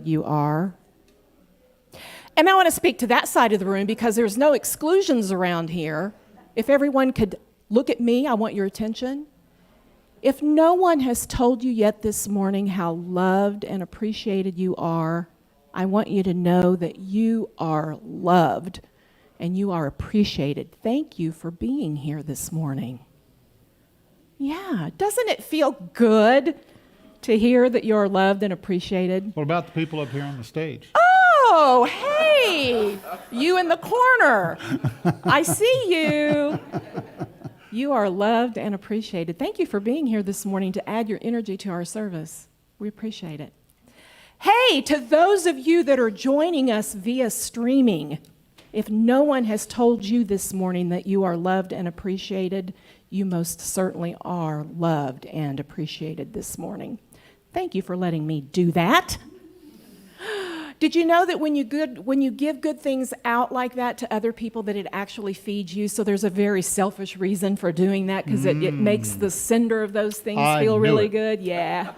You are. And I want to speak to that side of the room because there's no exclusions around here. If everyone could look at me, I want your attention. If no one has told you yet this morning how loved and appreciated you are, I want you to know that you are loved and you are appreciated. Thank you for being here this morning. Yeah, doesn't it feel good to hear that you're loved and appreciated? What about the people up here on the stage? Oh, hey, you in the corner. I see you. You are loved and appreciated. Thank you for being here this morning to add your energy to our service. We appreciate it. Hey, to those of you that are joining us via streaming, if no one has told you this morning that you are loved and appreciated, you most certainly are loved and appreciated this morning. Thank you for letting me do that. Did you know that when you give good things out like that to other people, that it actually feeds you? So there's a very selfish reason for doing that because it makes the sender of those things feel really good. Yeah.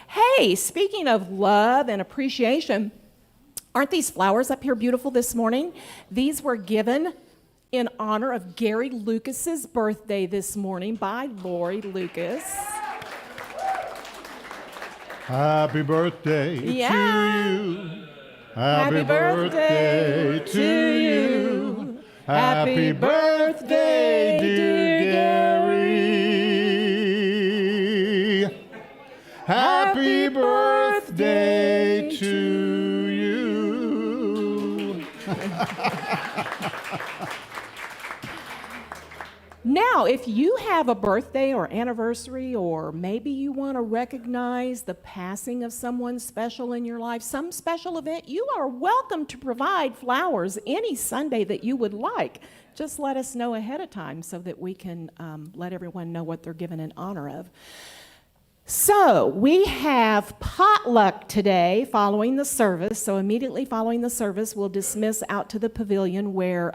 Hey, speaking of love and appreciation, aren't these flowers up here beautiful this morning? These were given in honor of Gary Lucas's birthday this morning by Lori Lucas. Happy birthday to you. Happy birthday to you. Happy birthday, dear Gary. Happy birthday to you. Now, if you have a birthday or anniversary, or maybe you want to recognize the passing of someone special in your life, some special event, you are welcome to provide flowers any Sunday that you would like. Just let us know ahead of time so that we can let everyone know what they're given in honor of. So we have potluck today following the service. So immediately following the service, we'll dismiss out to the pavilion where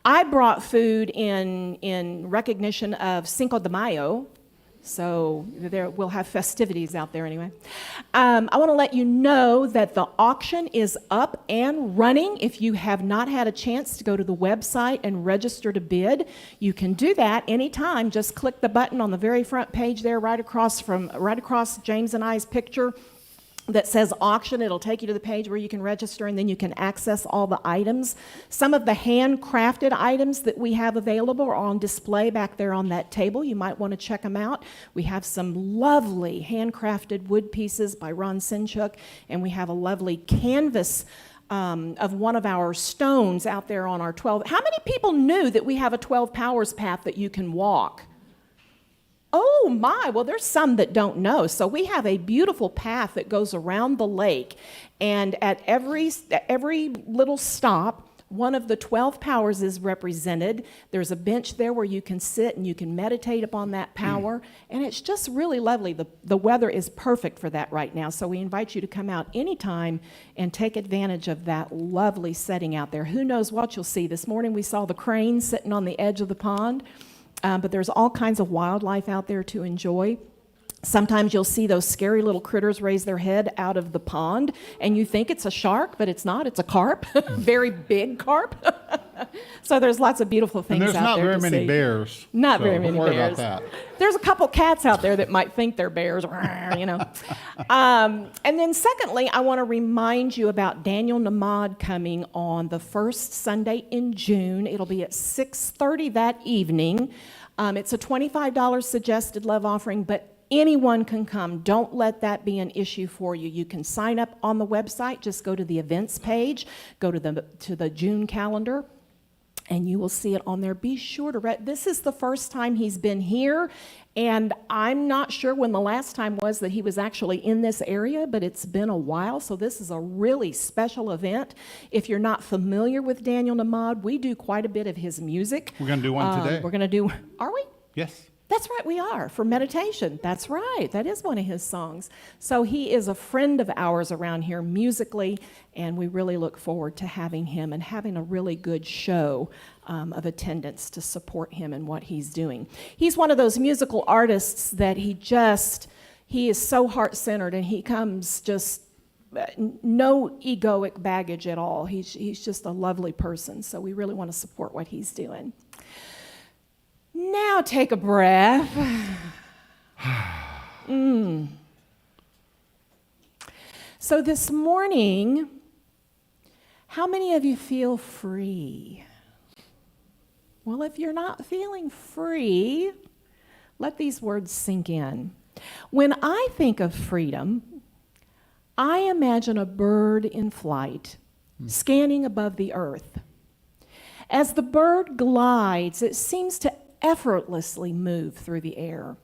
I brought food in recognition of Cinco de Mayo. So we'll have festivities out there anyway. I want to let you know that the auction is up and running. If you have not had a chance to go to the website and register to bid, you can do that anytime. Just click the button on the very front page there, right across James and I's picture that says auction. It'll take you to the page where you can register, and then you can access all the items. Some of the handcrafted items that we have available are on display back there on that table. You might want to check them out. We have some lovely handcrafted wood pieces by Ron Sinchuk, and we have a lovely canvas of one of our stones out there on our 12. How many people knew that we have a 12 Powers path that you can walk? Oh my, well, there's some that don't know. So we have a beautiful path that goes around the lake, and at every little stop, one of the 12 powers is represented. There's a bench there where you can sit and you can meditate upon that power, and it's just really lovely. The weather is perfect for that right now, so we invite you to come out anytime and take advantage of that lovely setting out there. Who knows what you'll see. This morning we saw the crane sitting on the edge of the pond. But there's all kinds of wildlife out there to enjoy. Sometimes you'll see those scary little critters raise their head out of the pond, and you think it's a shark, but it's not. It's a carp, very big carp. So there's lots of beautiful things out there to see. And there's not very many bears. Not very many bears. Don't worry about that. There's a couple cats out there that might think they're bears, you know. And then secondly, I want to remind you about Daniel Namad coming on the first Sunday in June. It'll be at 6:30 that evening. It's a $25 suggested love offering, but anyone can come. Don't let that be an issue for you. You can sign up on the website. Just go to the events page, go to the June calendar, and you will see it on there. Be sure to this is the first time he's been here, and I'm not sure when the last time was that he was actually in this area, but it's been a while, so this is a really special event. If you're not familiar with Daniel Namad, we do quite a bit of his music. We're going to do one today. Are we? Yes. That's right, we are, for meditation. That's right, that is one of his songs. So he is a friend of ours around here musically, and we really look forward to having him and having a really good show of attendance to support him in what he's doing. He's one of those musical artists that he just He is so heart-centered, and he comes just no egoic baggage at all. He's just a lovely person, so we really want to support what he's doing. Now take a breath. So this morning, how many of you feel free? Well, if you're not feeling free, let these words sink in. When I think of freedom, I imagine a bird in flight, scanning above the earth. As the bird glides, it seems to effortlessly move through the air.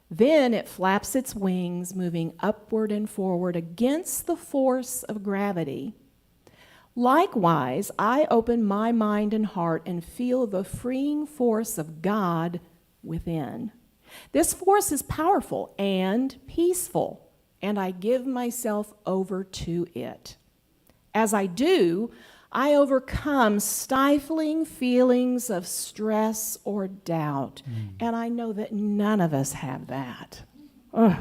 Then it flaps its wings, moving upward and forward against the force of gravity. Likewise, I open my mind and heart and feel the freeing force of God within. This force is powerful and peaceful, and I give myself over to it. As I do, I overcome stifling feelings of stress or doubt, and I know that none of us have that. Ugh.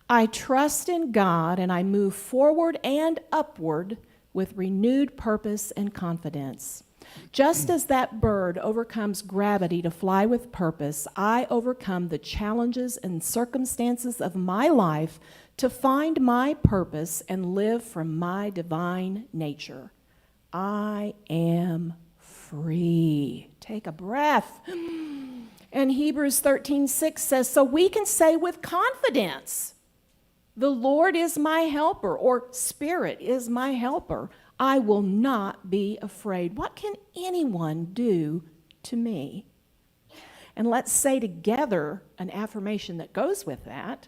I trust in God, and I move forward and upward with renewed purpose and confidence. Just as that bird overcomes gravity to fly with purpose, I overcome the challenges and circumstances of my life to find my purpose and live from my divine nature. I am free. Take a breath. And Hebrews 13:6 says, so we can say with confidence, the Lord is my helper, or Spirit is my helper. I will not be afraid. What can anyone do to me? And let's say together an affirmation that goes with that.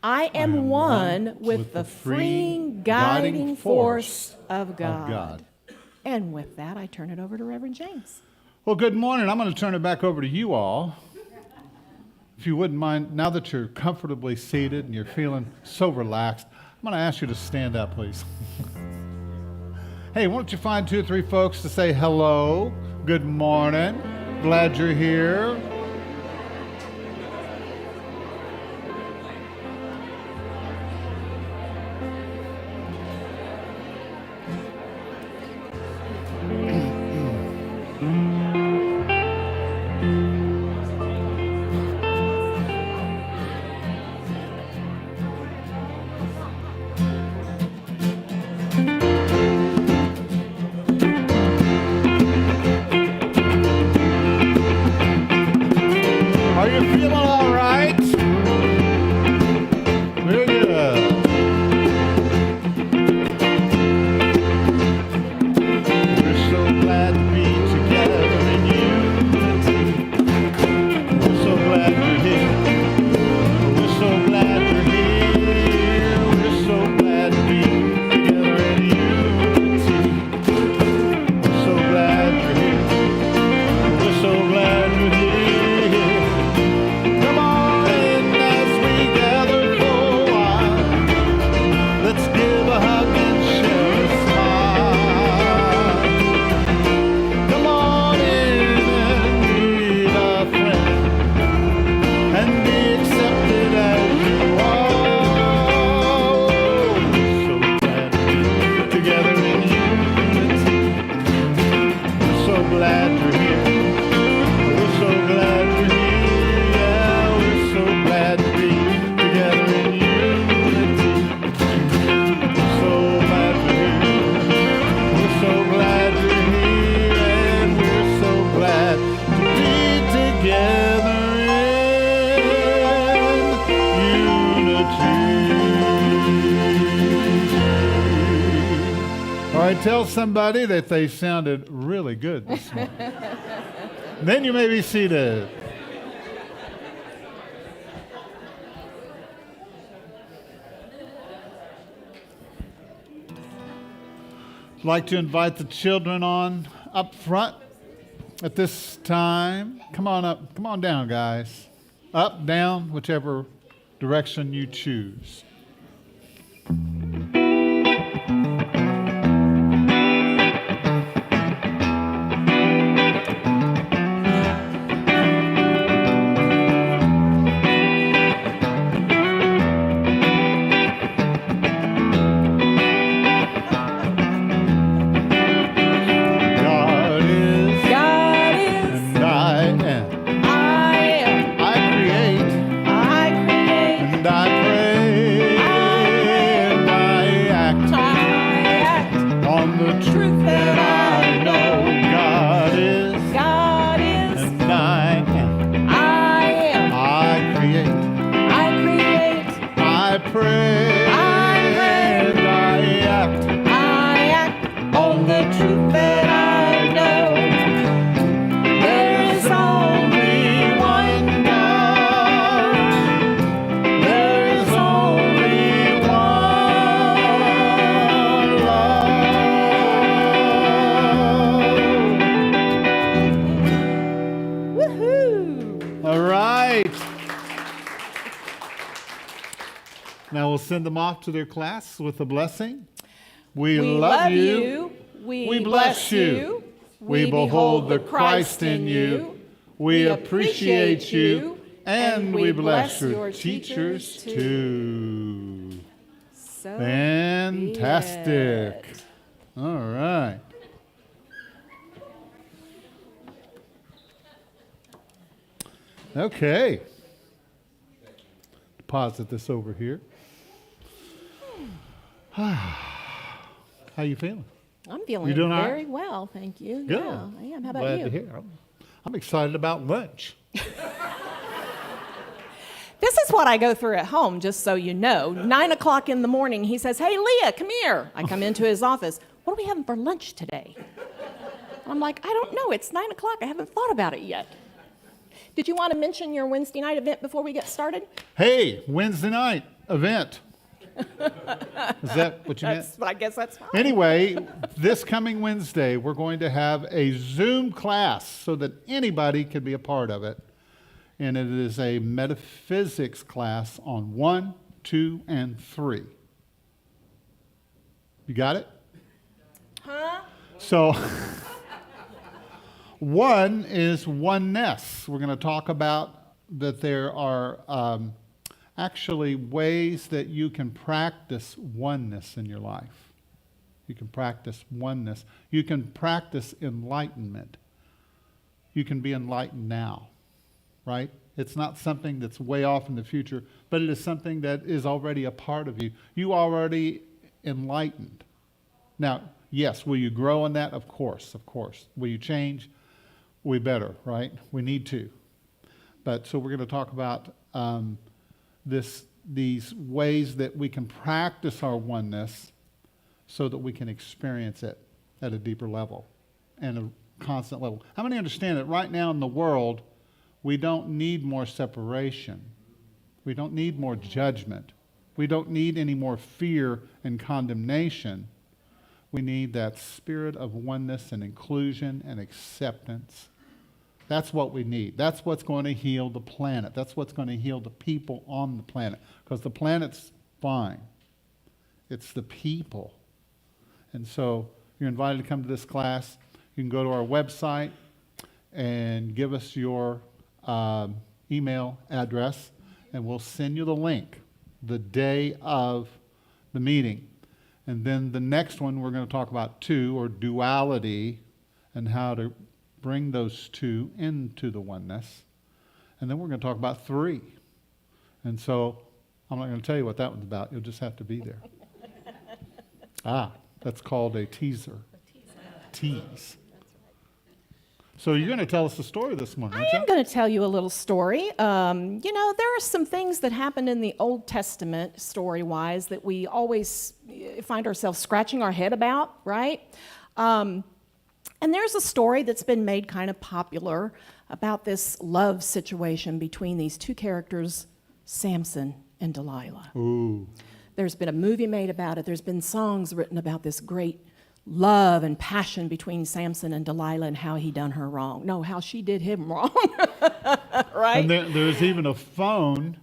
I am one with the freeing, guiding force of God. And with that, I turn it over to Reverend James. Well, good morning. I'm going to turn it back over to you all. If you wouldn't mind, now that you're comfortably seated and you're feeling so relaxed, I'm going to ask you to stand up, please. Hey, why don't you find 2 or 3 folks to say hello, good morning, glad you're here. Are you feeling all right? Very good. We're so glad to be together in unity. We're so glad you're here. We're so glad you're here. We're so glad to be together in unity. We're so glad you're here. We're so glad you're here. Tell somebody that they sounded really good this morning. Then you may be seated. I'd like to invite the children on up front at this time. Come on up, come on down, guys. Up, down, whichever direction you choose. pray. And I act on the truth that I know. There is only one God. There is only one love. Woohoo! All right. Now we'll send them off to their class with a blessing. We love you. We bless you. We behold the Christ in you. We appreciate you. And we bless your teachers too. So Fantastic. be it. All right. Okay. Deposit this over here. How you feeling? I'm feeling You doing all right? very well, thank you. Good. Yeah, I am. How about Glad you? to hear. I'm excited about lunch. This is what I go through at home, just so you know. 9 o'clock in the morning, he says, "Hey, Leah, come here." I come into his office. "What are we having for lunch today?" I'm like, "I don't know. It's 9 o'clock. I haven't thought about it yet." Did you want to mention your Wednesday night event before we get started? Hey, Wednesday night event. Is that what you meant? I guess that's fine. Anyway, this coming Wednesday, we're going to have a Zoom class so that anybody can be a part of it. And it is a metaphysics class on 1, 2, and 3. You got it? Huh? So, 1 is oneness. We're going to talk about that there are actually ways that you can practice oneness in your life. You can practice oneness. You can practice enlightenment. You can be enlightened now, right? It's not something that's way off in the future, but it is something that is already a part of you. You are already enlightened. Now, yes, will you grow in that? Of course, of course. Will you change? We better, right? We need to. But so we're going to talk about these ways that we can practice our oneness so that we can experience it at a deeper level and a constant level. How many understand that right now in the world, we don't need more separation. We don't need more judgment. We don't need any more fear and condemnation. We need that spirit of oneness and inclusion and acceptance. That's what we need. That's what's going to heal the planet. That's what's going to heal the people on the planet. Because the planet's fine. It's the people. And so you're invited to come to this class. You can go to our website and give us your email address, and we'll send you the link the day of the meeting. And then the next one, we're going to talk about 2, or duality, and how to bring those 2 into the oneness. And then we're going to talk about 3. And so I'm not going to tell you what that one's about. You'll just have to be there. That's called a teaser. Tease. So you're going to tell us a story this morning, aren't I you? am going to tell you a little story. There are some things that happened in the Old Testament, story-wise, that we always find ourselves scratching our head about, right? And there's a story that's been made kind of popular about this love situation between these 2 characters, Samson and Delilah. Ooh. There's been a movie made about it. There's been songs written about this great love and passion between Samson and Delilah and how he done her wrong. No, how she did him wrong, right? And there's even a phone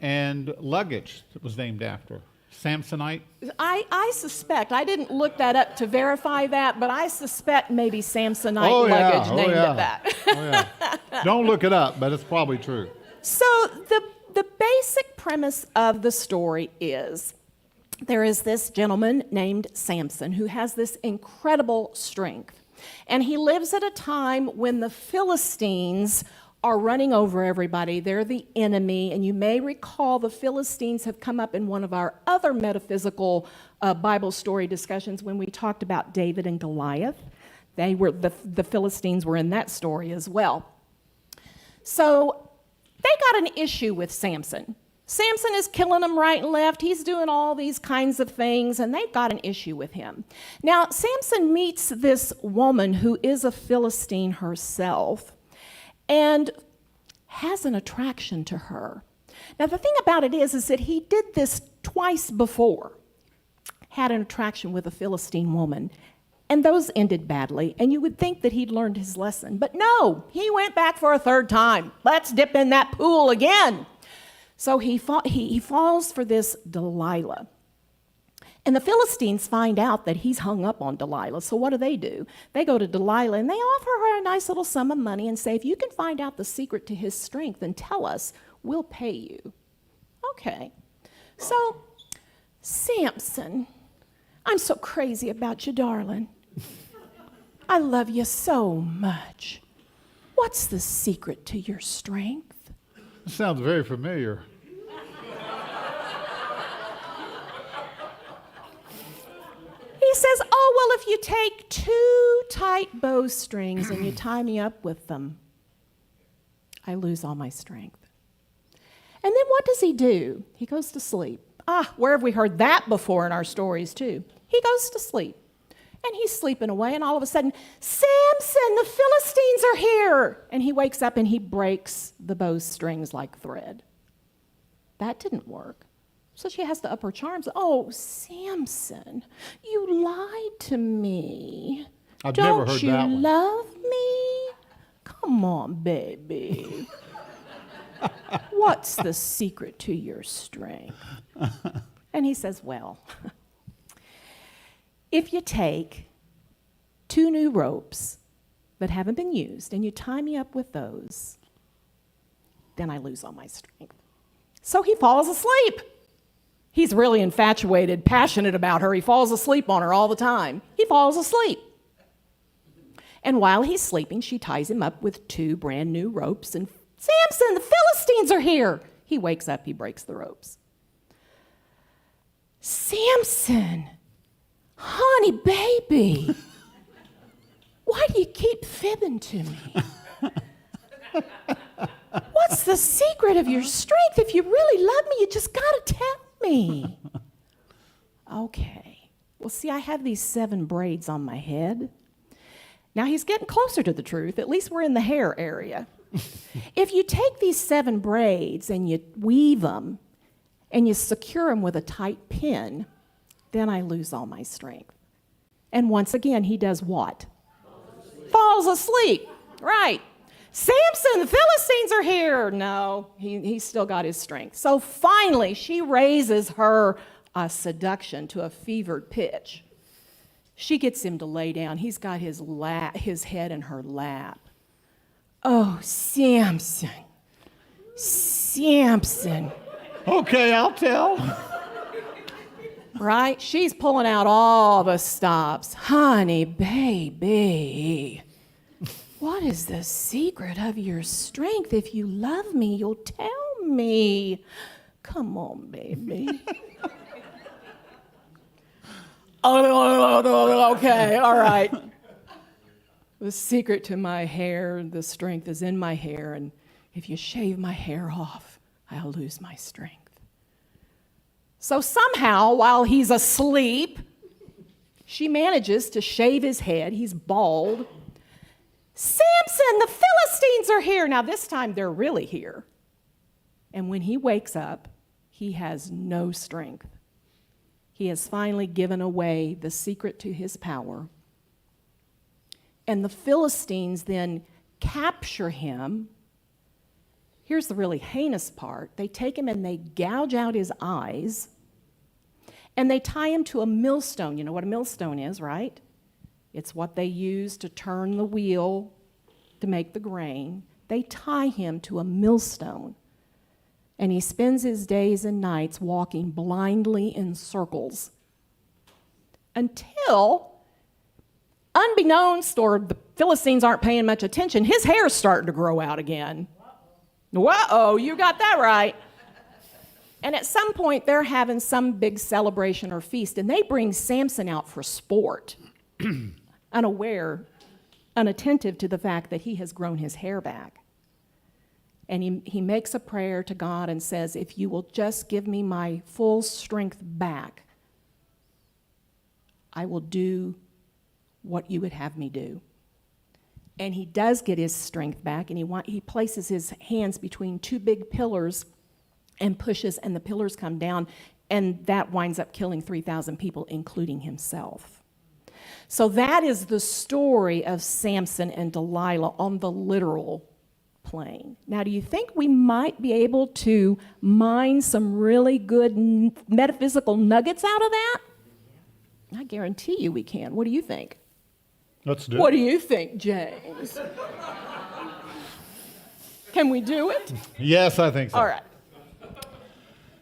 and luggage that was named after Samsonite. I suspect, I didn't look that up to verify that, but I suspect maybe Samsonite luggage named it that. Oh, yeah. Don't look it up, but it's probably true. So the basic premise of the story is there is this gentleman named Samson who has this incredible strength. And he lives at a time when the Philistines are running over everybody. They're the enemy. And you may recall the Philistines have come up in one of our other metaphysical Bible story discussions when we talked about David and Goliath. The Philistines were in that story as well. So they got an issue with Samson. Samson is killing them right and left. He's doing all these kinds of things, and they've got an issue with him. Now, Samson meets this woman who is a Philistine herself and has an attraction to her. Now, the thing about it is that he did this twice before, had an attraction with a Philistine woman, and those ended badly, and you would think that he'd learned his lesson. But no, he went back for a third time. Let's dip in that pool again. So he falls for this Delilah. And the Philistines find out that he's hung up on Delilah. So what do? They go to Delilah and they offer her a nice little sum of money and say, if you can find out the secret to his strength and tell us, we'll pay you. Okay. So, Samson, I'm so crazy about you, darling. I love you so much. What's the secret to your strength? That sounds very familiar. He says, oh, well, if you take 2 tight bowstrings and you tie me up with them, I lose all my strength. And then what does he do? He goes to sleep. Where have we heard that before in our stories, too? He goes to sleep. And he's sleeping away, and all of a sudden, Samson, the Philistines are here! And he wakes up and he breaks the bowstrings like thread. That didn't work. So she has to up her charms. Oh, Samson, you lied to me. I've never heard that one. Don't you love me? Come on, baby. What's the secret to your strength? And he says, well, if you take 2 new ropes that haven't been used and you tie me up with those, then I lose all my strength. So he falls asleep. He's really infatuated, passionate about her. He falls asleep on her all the time. He falls asleep. And while he's sleeping, she ties him up with 2 brand new ropes. And Samson, the Philistines are here. He wakes up, he breaks the ropes. Samson, honey, baby, why do you keep fibbing to me? What's the secret of your strength? If you really love me, you just got to tell me. Okay. Well, see, I have these 7 braids on my head. Now, he's getting closer to the truth. At least we're in the hair area. If you take these 7 braids and you weave them and you secure them with a tight pin, then I lose all my strength. And once again, he does what? Falls asleep. Right. Samson, the Philistines are here. No, he's still got his strength. So finally, she raises her seduction to a fevered pitch. She gets him to lay down. He's got his head in her lap. Oh, Samson. Samson. Okay, I'll tell. Right? She's pulling out all the stops. Honey, baby. What is the secret of your strength? If you love me, you'll tell me. Come on, baby. Okay, all right. The secret to my hair, the strength is in my hair, and if you shave my hair off, I'll lose my strength. So somehow, while he's asleep, she manages to shave his head. He's bald. Samson, the Philistines are here. Now, this time they're really here. And when he wakes up, he has no strength. He has finally given away the secret to his power. And the Philistines then capture him. Here's the really heinous part. They take him and they gouge out his eyes. And they tie him to a millstone. You know what a millstone is, right? It's what they use to turn the wheel to make the grain. They tie him to a millstone. And he spends his days and nights walking blindly in circles until, unbeknownst, or the Philistines aren't paying much attention, his hair's starting to grow out again. Whoa, you got that right. And at some point, they're having some big celebration or feast, and they bring Samson out for sport, unaware, unattentive to the fact that he has grown his hair back. And he makes a prayer to God and says, if you will just give me my full strength back, I will do what you would have me do. And he does get his strength back, and he places his hands between two big pillars and pushes, and the pillars come down, and that winds up killing 3,000 people, including himself. So that is the story of Samson and Delilah on the literal plane. Now, do you think we might be able to mine some really good metaphysical nuggets out of that? I guarantee you we can. What do you think? Let's do it. What do you think, James? Can we do it? Yes, I think so. All right.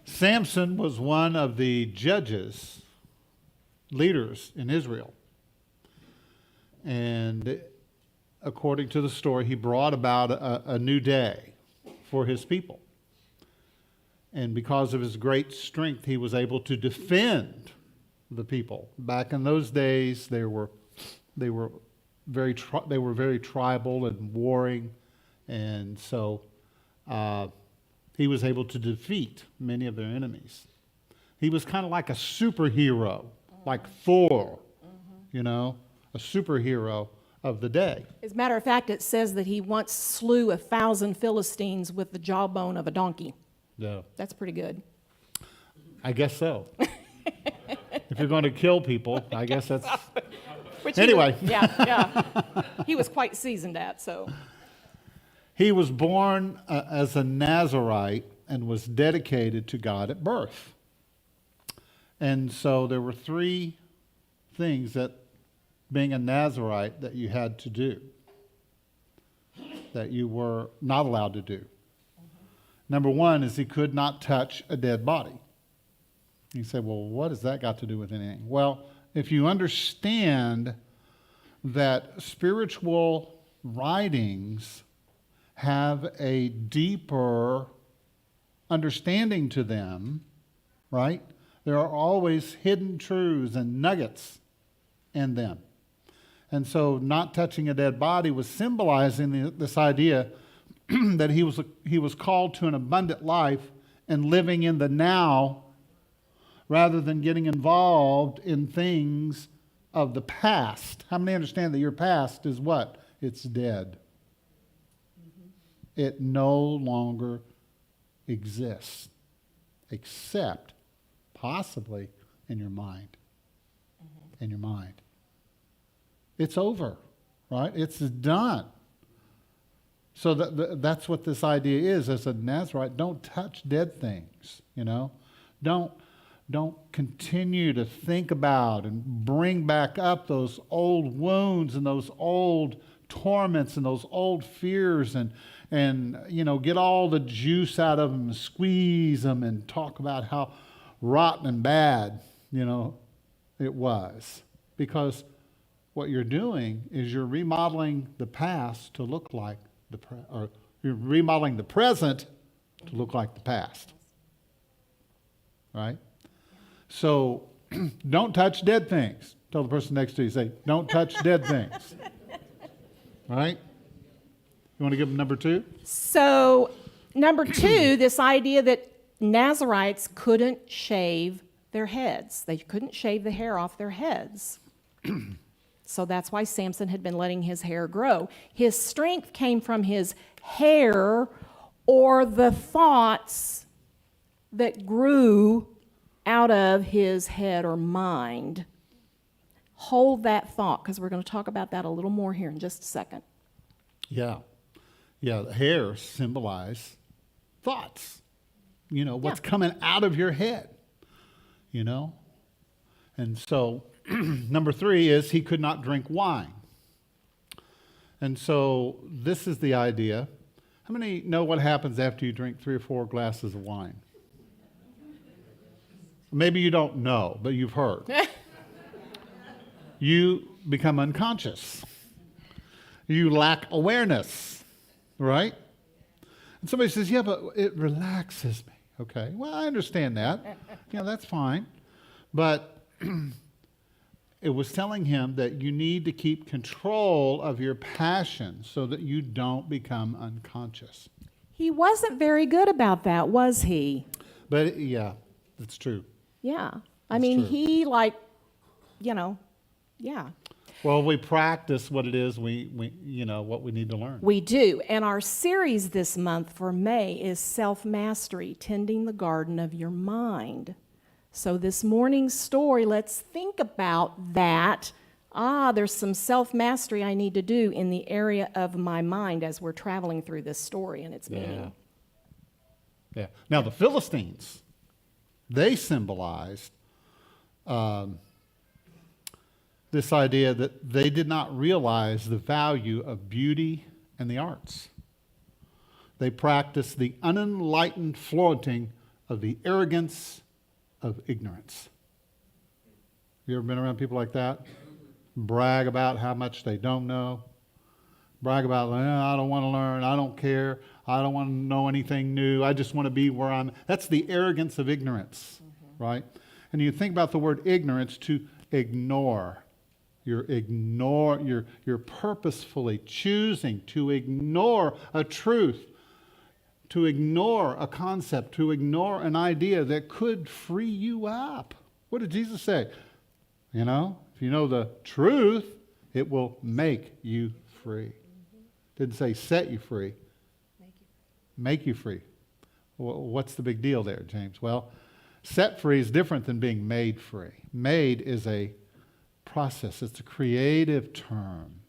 Samson was one of the judges, leaders in Israel. And according to the story, he brought about a new day for his people. And because of his great strength, he was able to defend the people. Back in those days, they were very tribal and warring, and so he was able to defeat many of their enemies. He was kind of like a superhero, like Thor, a superhero of the day. As a matter of fact, it says that he once slew 1,000 Philistines with the jawbone of a donkey. Yeah, That's pretty good. I guess so. If you're going to kill people, I guess that's... Anyway. Yeah. He was quite seasoned at, so. He was born as a Nazarite and was dedicated to God at birth. And so there were 3 things that being a Nazarite that you had to do, that you were not allowed to do. Number 1 is he could not touch a dead body. You say, well, what has that got to do with anything? Well, if you understand that spiritual writings have a deeper understanding to them, right? There are always hidden truths and nuggets in them. And so not touching a dead body was symbolizing this idea that he was called to an abundant life and living in the now rather than getting involved in things of the past. How many understand that your past is what? It's dead. Mm-hmm. It no longer exists, except possibly in your mind. Mm-hmm. In your mind. It's over, right? It's done. So that's what this idea is. As a Nazarite, don't touch dead things, Don't continue to think about and bring back up those old wounds and those old torments and those old fears and get all the juice out of them and squeeze them and talk about how rotten and bad, it was. Because what you're doing is you're remodeling the past to look like or you're remodeling the present to look like the past. Right? So don't touch dead things. Tell the person next to you, say, don't touch dead things. All right? You want to give them number 2? So, number 2, this idea that Nazarites couldn't shave their heads. They couldn't shave the hair off their heads. So that's why Samson had been letting his hair grow. His strength came from his hair or the thoughts that grew out of his head or mind. Hold that thought, because we're going to talk about that a little more here in just a second. Yeah. The hair symbolize thoughts. What's coming out of your head. And so number 3 is he could not drink wine. And so this is the idea. How many know what happens after you drink 3 or 4 glasses of wine? Maybe you don't know, but you've heard. You become unconscious. You lack awareness, right? And somebody says, yeah, but it relaxes me. Okay, well, I understand that. That's fine. But it was telling him that you need to keep control of your passion so that you don't become unconscious. He wasn't very good about that, was he? But yeah, it's true. Yeah. I That's mean, true. he yeah. Well, we practice what it is we what we need to learn. We do. And our series this month for May is Self-Mastery, Tending the Garden of Your Mind. So this morning's story, let's think about that. There's some self-mastery I need to do in the area of my mind as we're traveling through this story and its meaning. Yeah. Now the Philistines, they symbolized this idea that they did not realize the value of beauty and the arts. They practiced the unenlightened flaunting of the arrogance of ignorance. You ever been around people like that? Brag about how much they don't know. Brag about, I don't want to learn, I don't care, I don't want to know anything new, I just want to be where I'm. That's the arrogance of ignorance, right? And you think about the word ignorance, to ignore. You're purposefully choosing to ignore a truth, to ignore a concept, to ignore an idea that could free you up. What did Jesus say? If you know the truth, it will make you free. Didn't say set you free. Make you free. What's the big deal there, James? Well, set free is different than being made free. Made is a process. It's a creative term.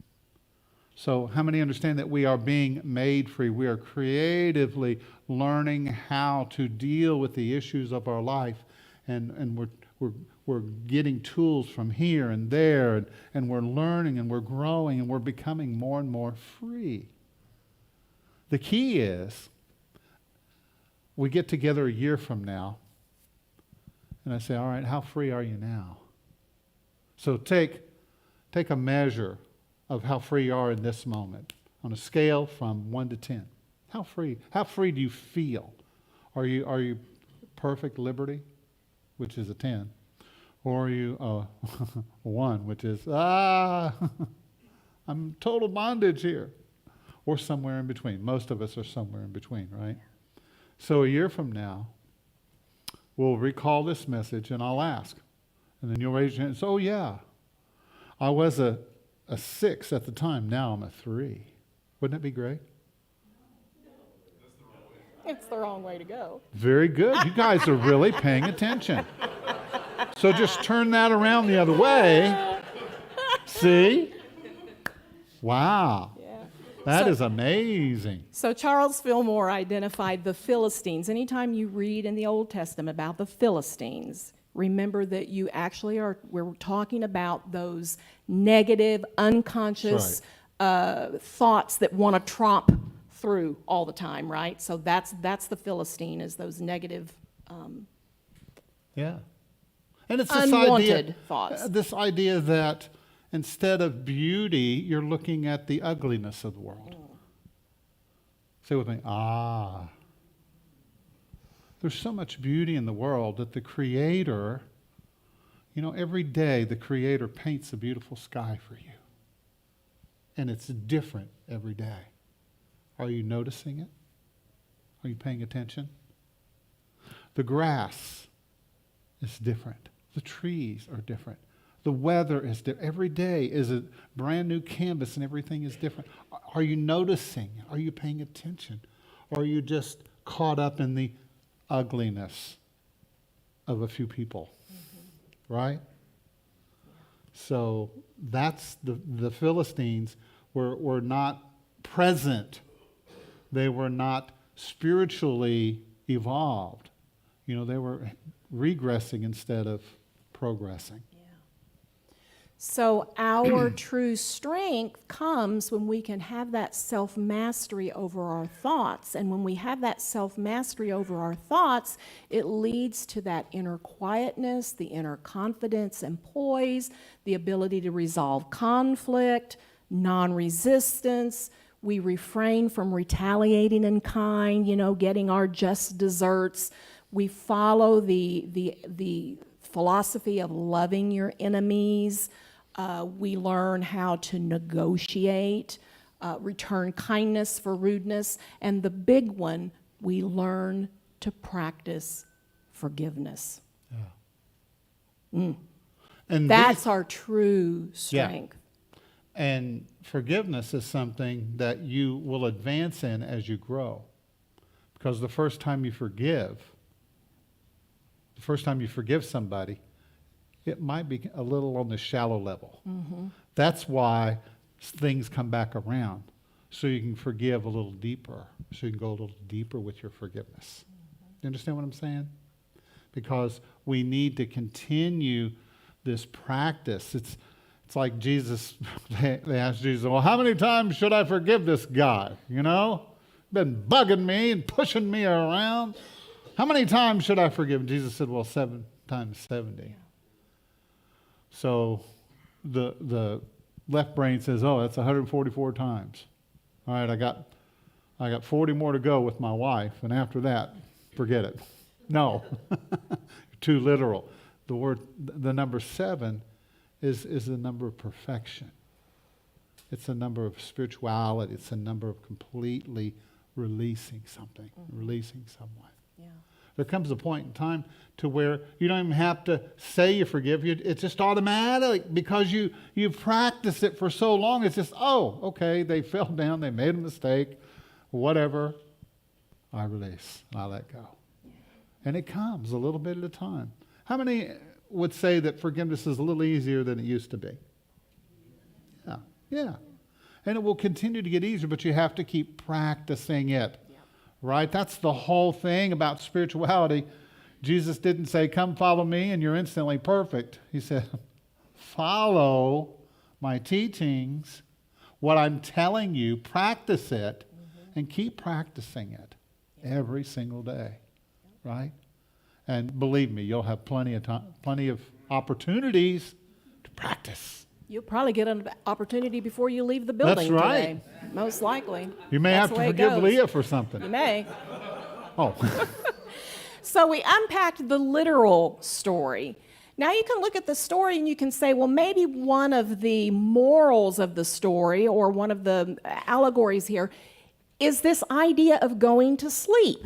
So how many understand that we are being made free? We are creatively learning how to deal with the issues of our life, and we're getting tools from here and there, and we're learning and we're growing and we're becoming more and more free. The key is we get together a year from now and I say, all right, how free are you now? So take a measure of how free you are in this moment on a scale from 1 to 10. How free do you feel? Are you perfect liberty, which is a 10? Or are you 1, which is, I'm total bondage here? Or somewhere in between. Most of us are somewhere in between, right? So a year from now, we'll recall this message and I'll ask. And then you'll raise your hand and say, oh yeah, I was a 6 at the time, now I'm a 3. Wouldn't that be great? It's the wrong way to go. Very good. You guys are really paying attention. So just turn that around the other way. See? Wow. Yeah. That is amazing. So Charles Fillmore identified the Philistines. Anytime you read in the Old Testament about the Philistines, remember that you actually we're talking about those negative, unconscious thoughts that want to tromp through all the time, right? So that's the Philistine, is those negative, Yeah. And it's unwanted thoughts. This idea that instead of beauty, you're looking at the ugliness of the world. Say with me, There's so much beauty in the world that the Creator, every day the Creator paints a beautiful sky for you. And it's different every day. Are you noticing it? Are you paying attention? The grass is different. The trees are different. The weather is different. Every day is a brand new canvas and everything is different. Are you noticing? Are you paying attention? Or are you just caught up in the ugliness of a few people? Right? So that's the Philistines were not present. They were not spiritually evolved. They were regressing instead of progressing. So our true strength comes when we can have that self-mastery over our thoughts. And when we have that self-mastery over our thoughts, it leads to that inner quietness, the inner confidence and poise, the ability to resolve conflict, non-resistance. We refrain from retaliating in kind, getting our just desserts. We follow the philosophy of loving your enemies. We learn how to negotiate. return kindness for rudeness. And the big one, we learn to practice forgiveness. And That's our true strength. And forgiveness is something that you will advance in as you grow. Because the first time you forgive somebody, it might be a little on the shallow level. That's why things come back around. So you can forgive a little deeper. So you can go a little deeper with your forgiveness. You understand what I'm saying? Because we need to continue this practice. It's like Jesus, they asked Jesus, well, how many times should I forgive this guy? You know, been bugging me and pushing me around. How many times should I forgive? And Jesus said, well, 7 times 70. So the left brain says, oh, that's 144 times. All right, I got 40 more to go with my wife, and after that, forget it. No, too literal. The number 7 is the number of perfection. It's a number of spirituality. It's a number of completely releasing something, releasing someone. Yeah. There comes a point in time to where you don't even have to say you forgive. It's just automatic because you've practiced it for so long. It's just, oh, okay, they fell down, they made a mistake, whatever. I release and I let go. And it comes a little bit at a time. How many would say that forgiveness is a little easier than it used to be? Yeah. And it will continue to get easier, but you have to keep practicing it. Right? That's the whole thing about spirituality. Jesus didn't say, come follow me and you're instantly perfect. He said, follow my teachings, what I'm telling you, practice it, and keep practicing it every single day. Right? And believe me, you'll have plenty of opportunities to practice. You'll probably get an opportunity before you leave the building today. Most likely. You may have to forgive Leah for something. You may. Oh. So we unpacked the literal story. Now you can look at the story and you can say, well, maybe one of the morals of the story or one of the allegories here is this idea of going to sleep.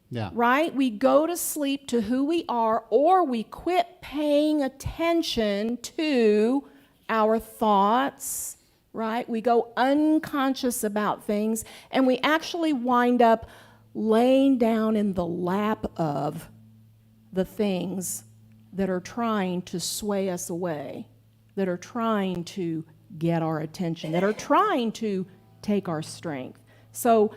Yeah. Right? We go to sleep to who we are, or we quit paying attention to our thoughts, right? We go unconscious about things, and we actually wind up laying down in the lap of the things that are trying to sway us away, that are trying to get our attention, that are trying to take our strength. So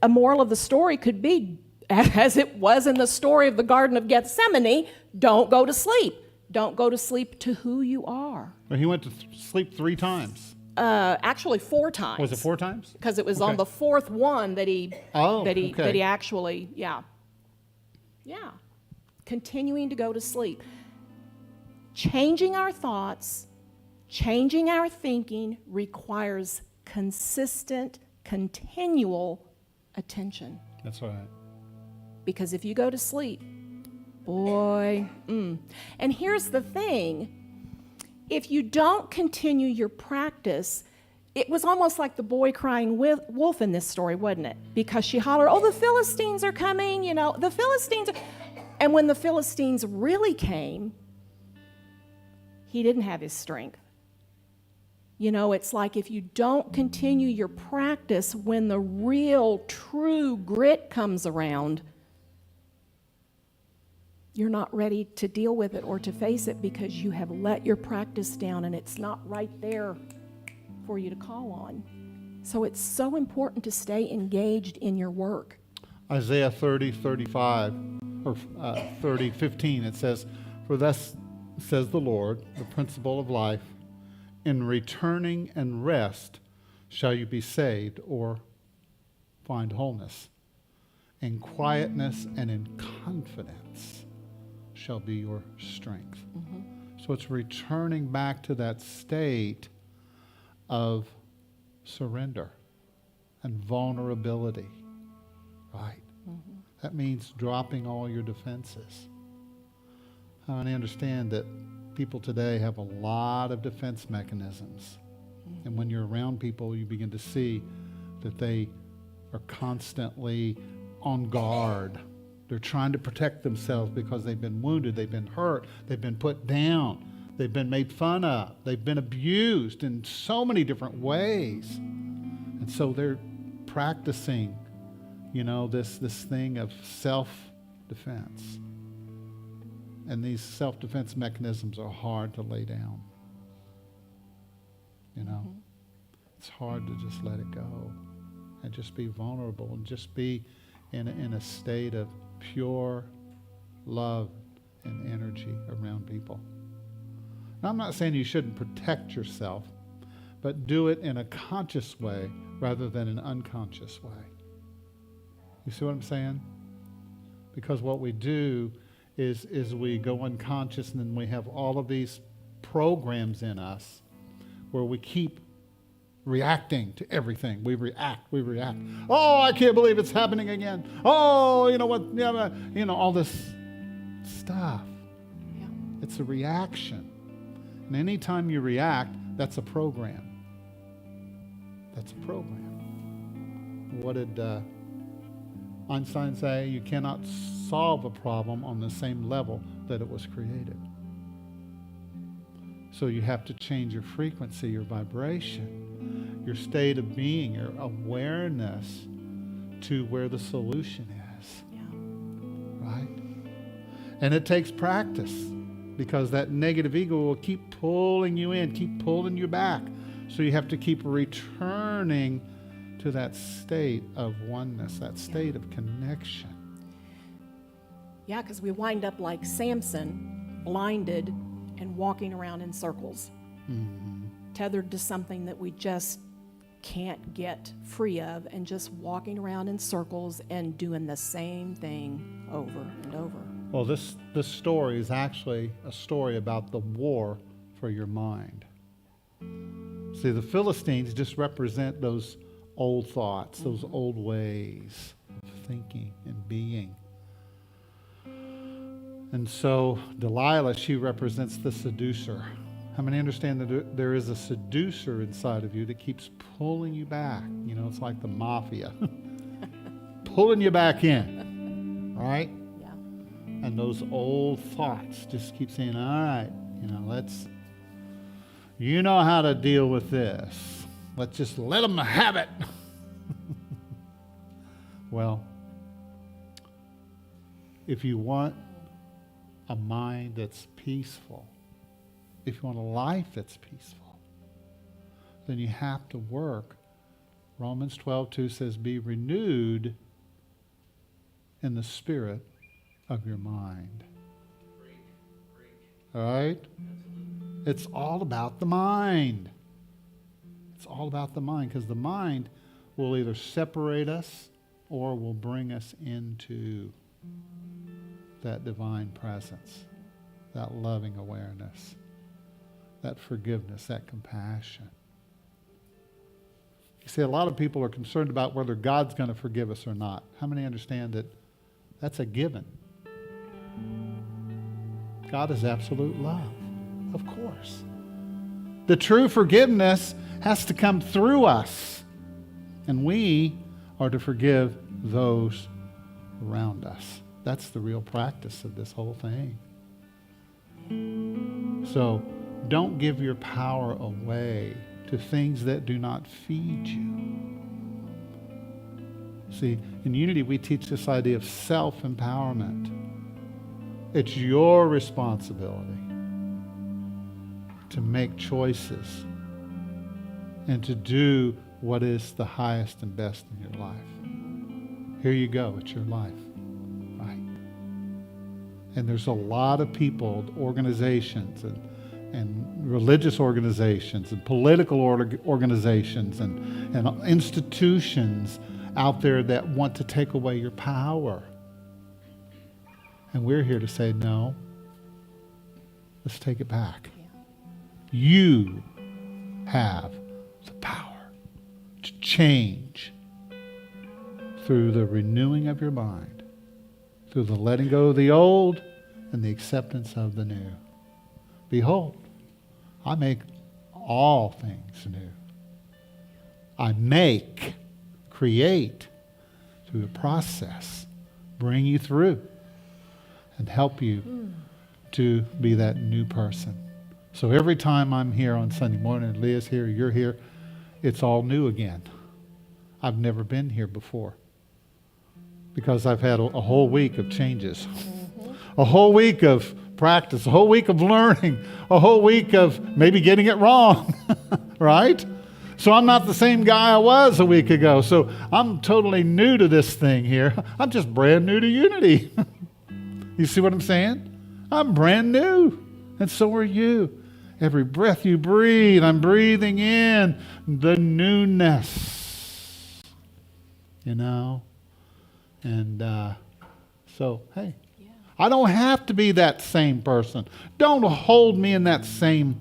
a moral of the story could be, as it was in the story of the Garden of Gethsemane, don't go to sleep. Don't go to sleep to who you are. Well, he went to sleep 3 times. Actually 4 times. Was it 4 times? Because it was on the 4th one that he actually, yeah. Continuing to go to sleep. Changing our thoughts, changing our thinking requires consistent, continual attention. That's right. Because if you go to sleep, boy, And here's the thing. If you don't continue your practice, it was almost like the boy crying wolf in this story, wasn't it? Because she hollered, oh, the Philistines are coming, the Philistines are... And when the Philistines really came, he didn't have his strength. It's like if you don't continue your practice, when the real, true grit comes around, you're not ready to deal with it or to face it because you have let your practice down and it's not right there for you to call on. So it's so important to stay engaged in your work. Isaiah 30:35 or 30:15, it says, for thus says the Lord, the principle of life, in returning and rest shall you be saved or find wholeness. In quietness and in confidence shall be your strength. So it's returning back to that state of surrender and vulnerability, right? That means dropping all your defenses. I understand that people today have a lot of defense mechanisms. And when you're around people, you begin to see that they are constantly on guard. They're trying to protect themselves because they've been wounded, they've been hurt, they've been put down, they've been made fun of, they've been abused in so many different ways. And so they're practicing, this thing of self-defense. And these self-defense mechanisms are hard to lay down. It's hard to just let it go and just be vulnerable and just be in a state of pure love and energy around people. Now, I'm not saying you shouldn't protect yourself, but do it in a conscious way rather than an unconscious way. You see what I'm saying? Because what we do is we go unconscious, and then we have all of these programs in us where we keep reacting to everything. We react. Oh, I can't believe it's happening again. Oh, you know what? All this stuff. Yeah. It's a reaction. And anytime you react, that's a program. That's a program. What did Einstein say? You cannot solve a problem on the same level that it was created. So you have to change your frequency, your vibration, your state of being, your awareness to where the solution is. Yeah. Right? And it takes practice, because that negative ego will keep pulling you in, keep pulling you back. So you have to keep returning to that state of oneness, that state of connection. Yeah, because we wind up like Samson, blinded and walking around in circles, tethered to something that we just can't get free of, and just walking around in circles and doing the same thing over and over. Well, this story is actually a story about the war for your mind. See, the Philistines just represent those old thoughts, those old ways of thinking and being. And so Delilah, she represents the seducer. How many understand that there is a seducer inside of you that keeps pulling you back? It's like the mafia. Pulling you back in, right? Yeah. And those old thoughts just keep saying, all right, you know how to deal with this. Let's just let them have it. Well, if you want a mind that's peaceful, if you want a life that's peaceful, then you have to work. Romans 12:2 says, be renewed in the spirit of your mind. All right? It's all about the mind. It's all about the mind, because the mind will either separate us or will bring us into that divine presence, that loving awareness, that forgiveness, that compassion. You see, a lot of people are concerned about whether God's going to forgive us or not. How many understand that that's a given? God is absolute love, of course. The true forgiveness has to come through us, and we are to forgive those around us. That's the real practice of this whole thing. So don't give your power away to things that do not feed you. See, in Unity we teach this idea of self-empowerment. It's your responsibility to make choices and to do what is the highest and best in your life. Here you go, it's your life. Right? And there's a lot of people, organizations, and religious organizations, and political organizations, and institutions out there that want to take away your power. And we're here to say, no, let's take it back. Yeah. You have the power to change through the renewing of your mind, through the letting go of the old and the acceptance of the new. Behold, I make all things new. I make, create, through the process, bring you through and help you to be that new person. So every time I'm here on Sunday morning, Leah's here, you're here, it's all new again. I've never been here before because I've had a whole week of changes, a whole week of practice, a whole week of learning, a whole week of maybe getting it wrong, right? So I'm not the same guy I was a week ago. So I'm totally new to this thing here. I'm just brand new to Unity. You see what I'm saying? I'm brand new, and so are you. Every breath you breathe, I'm breathing in the newness, you know? And so, hey, I don't have to be that same person. Don't hold me in that same,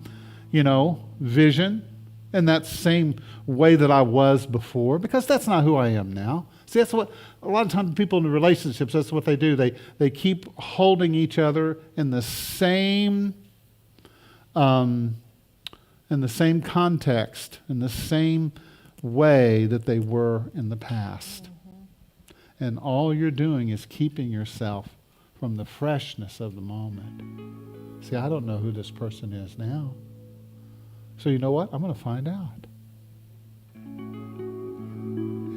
vision, in that same way that I was before, because that's not who I am now. See, that's what a lot of times people in relationships, that's what they do. They keep holding each other in the same context, in the same way that they were in the past. And all you're doing is keeping yourself from the freshness of the moment. See, I don't know who this person is now. So you know what? I'm going to find out.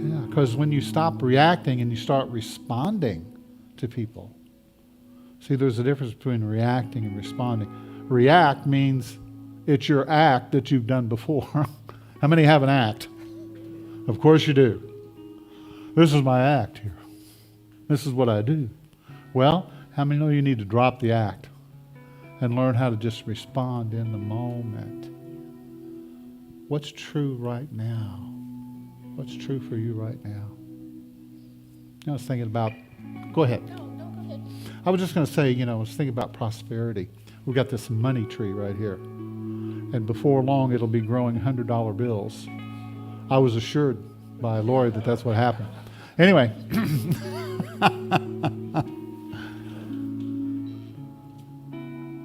Yeah, because when you stop reacting and you start responding to people. See, there's a difference between reacting and responding. React means it's your act that you've done before. How many have an act? Of course you do. This is my act here. This is what I do. Well, how many know you need to drop the act and learn how to just respond in the moment? What's true right now? What's true for you right now? I was thinking about, go ahead. No, go ahead. I was just going to say, I was thinking about prosperity. We've got this money tree right here. And before long, it'll be growing $100 bills. I was assured by Lori that that's what happened. Anyway.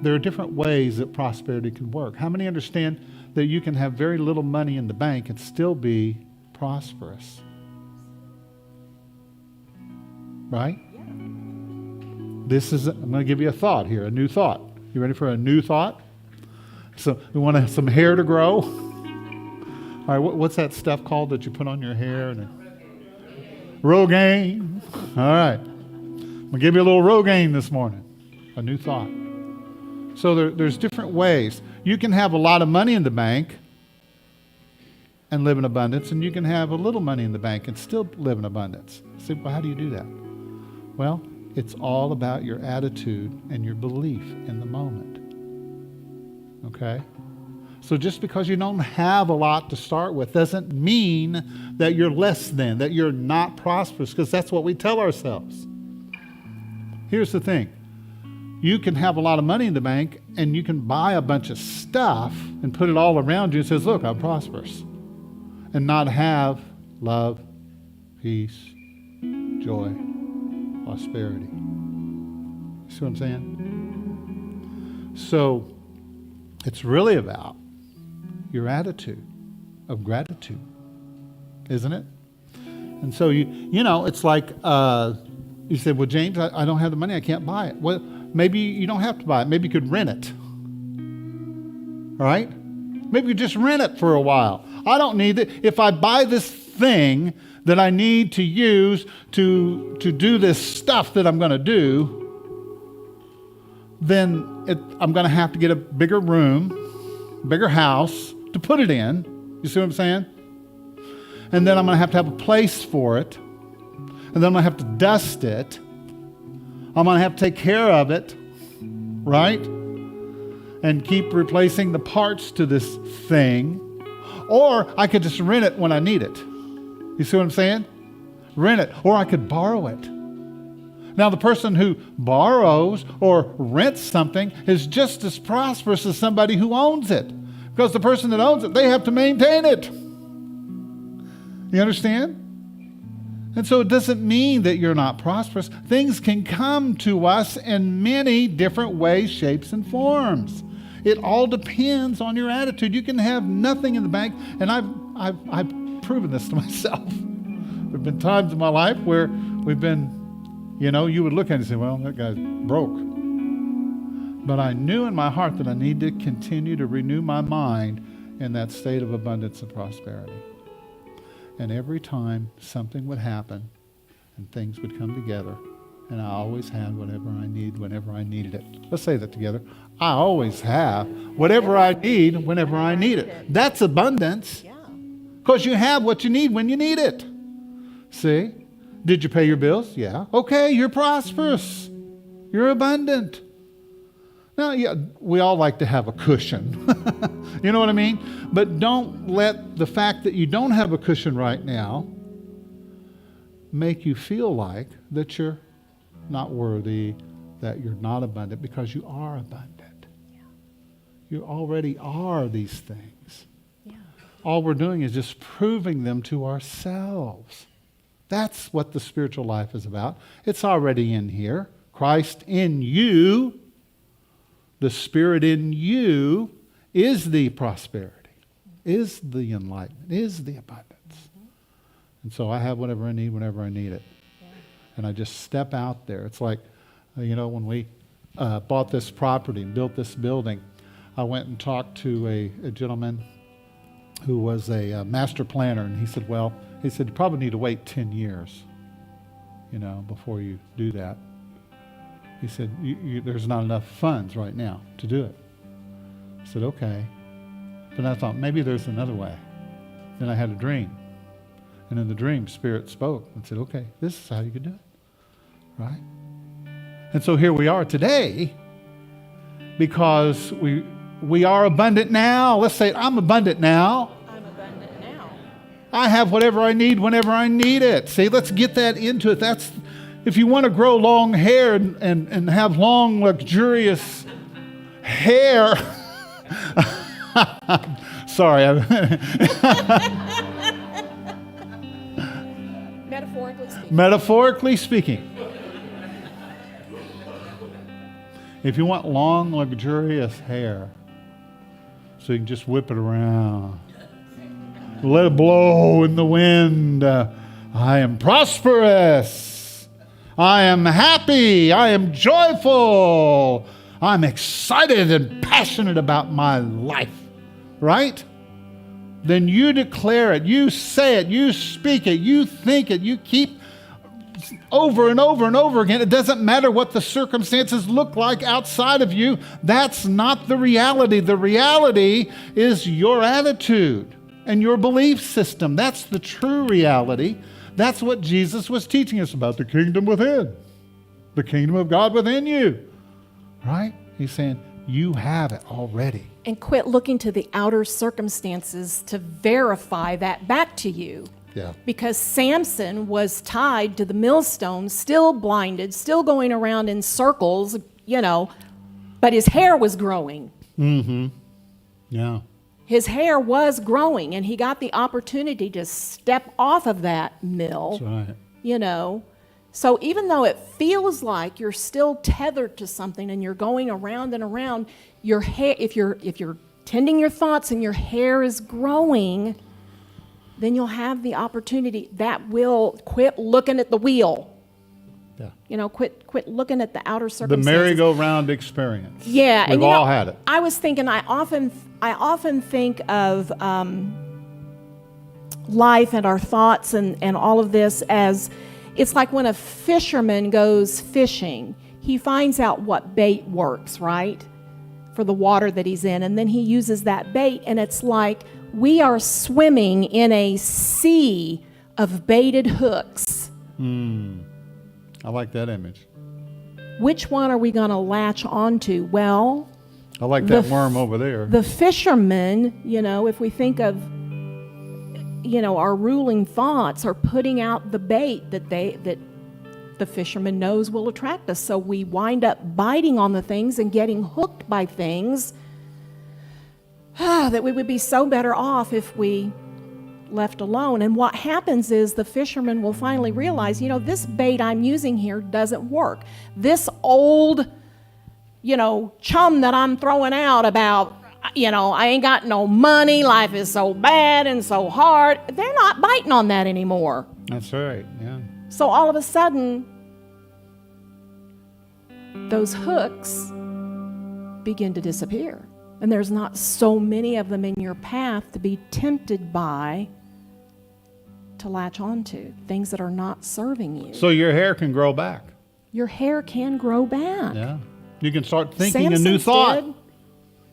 There are different ways that prosperity can work. How many understand that you can have very little money in the bank and still be prosperous? Right? Yeah. I'm going to give you a thought here, a new thought. You ready for a new thought? So we want some hair to grow. All right, what's that stuff called that you put on your hair? Rogaine. All right. I'm going to give you a little Rogaine this morning. A new thought. So there's different ways. You can have a lot of money in the bank and live in abundance, and you can have a little money in the bank and still live in abundance. See, well, how do you do that? Well, it's all about your attitude and your belief in the moment. Okay? So just because you don't have a lot to start with doesn't mean that you're less than, that you're not prosperous, because that's what we tell ourselves. Here's the thing. You can have a lot of money in the bank and you can buy a bunch of stuff and put it all around you and says, look, I'm prosperous. And not have love, peace, joy, prosperity. You see what I'm saying? So it's really about your attitude of gratitude, isn't it? And so it's like you said, well, James, I don't have the money, I can't buy it. Well, maybe you don't have to buy it. Maybe you could rent it. All right? Maybe you just rent it for a while. I don't need it. If I buy this thing that I need to use to do this stuff that I'm going to do, then I'm going to have to get a bigger room, bigger house to put it in. You see what I'm saying? And then I'm going to have a place for it. And then I'm going to have to dust it. I'm going to have to take care of it, right? And keep replacing the parts to this thing. Or I could just rent it when I need it. You see what I'm saying? Rent it. Or I could borrow it. Now, the person who borrows or rents something is just as prosperous as somebody who owns it. Because the person that owns it, they have to maintain it. You understand? And so it doesn't mean that you're not prosperous. Things can come to us in many different ways, shapes, and forms. It all depends on your attitude. You can have nothing in the bank, and I've proven this to myself. There have been times in my life where we've been, you would look at it and say, well, that guy's broke. But I knew in my heart that I need to continue to renew my mind in that state of abundance and prosperity. And every time something would happen and things would come together, and I always had whatever I need whenever I needed it. Let's say that together. I always have whatever I need whenever I need it. That's abundance. Yeah. Because you have what you need when you need it. See? Did you pay your bills? Yeah. Okay, you're prosperous. You're abundant. Now, yeah, we all like to have a cushion. You know what I mean? But don't let the fact that you don't have a cushion right now make you feel like that you're not worthy, that you're not abundant, because you are abundant. Yeah. You already are these things. Yeah. All we're doing is just proving them to ourselves. That's what the spiritual life is about. It's already in here. Christ in you, the Spirit in you, is the prosperity, is the enlightenment, is the abundance. And so I have whatever I need whenever I need it. Yeah. And I just step out there. It's like, when we bought this property and built this building, I went and talked to a gentleman who was a master planner, and he said, you probably need to wait 10 years, before you do that. He said, there's not enough funds right now to do it. I said, okay. But I thought, maybe there's another way. Then I had a dream. And in the dream, Spirit spoke and said, okay, this is how you can do it. Right? And so here we are today because we are abundant now. Let's say it, I'm abundant now. I'm abundant now. I have whatever I need whenever I need it. See, let's get that into it. That's if you want to grow long hair and have long, luxurious hair. Sorry. Metaphorically speaking. If you want long, luxurious hair, so you can just whip it around, let it blow in the wind. I am prosperous. I am happy. I am joyful. I'm excited and passionate about my life. Right? Then you declare it. You say it. You speak it. You think it. You keep over and over and over again. It doesn't matter what the circumstances look like outside of you. That's not the reality. The reality is your attitude and your belief system. That's the true reality. That's what Jesus was teaching us about, the kingdom within, the kingdom of God within you. Right? He's saying, you have it already. And quit looking to the outer circumstances to verify that back to you. Yeah. Because Samson was tied to the millstone, still blinded, still going around in circles, but his hair was growing. Mm-hmm. Yeah. His hair was growing, and he got the opportunity to step off of that mill. That's right. So even though it feels like you're still tethered to something and you're going around and around, your hair, if you're tending your thoughts and your hair is growing, then you'll have the opportunity. That will quit looking at the wheel. Yeah. Quit looking at the outer circumstances. The merry-go-round experience. Yeah, We've all had it. I was thinking. I often think of life and our thoughts and all of this as it's like when a fisherman goes fishing. He finds out what bait works, right, for the water that he's in, and then he uses that bait, and it's like we are swimming in a sea of baited hooks. I like that image. Which one are we going to latch onto? Well, I like that worm over there. The fishermen, if we think of, our ruling thoughts are putting out the bait that the fisherman knows will attract us. So we wind up biting on the things and getting hooked by things that we would be so better off if we left alone. And what happens is the fisherman will finally realize, this bait I'm using here doesn't work. This old chum that I'm throwing out about, I ain't got no money, life is so bad and so hard. They're not biting on that anymore. That's right, yeah. So all of a sudden, those hooks begin to disappear. And there's not so many of them in your path to be tempted by, to latch onto, things that are not serving you. So your hair can grow back. Your hair can grow back. Yeah. You can start thinking a new Samson's thought. did.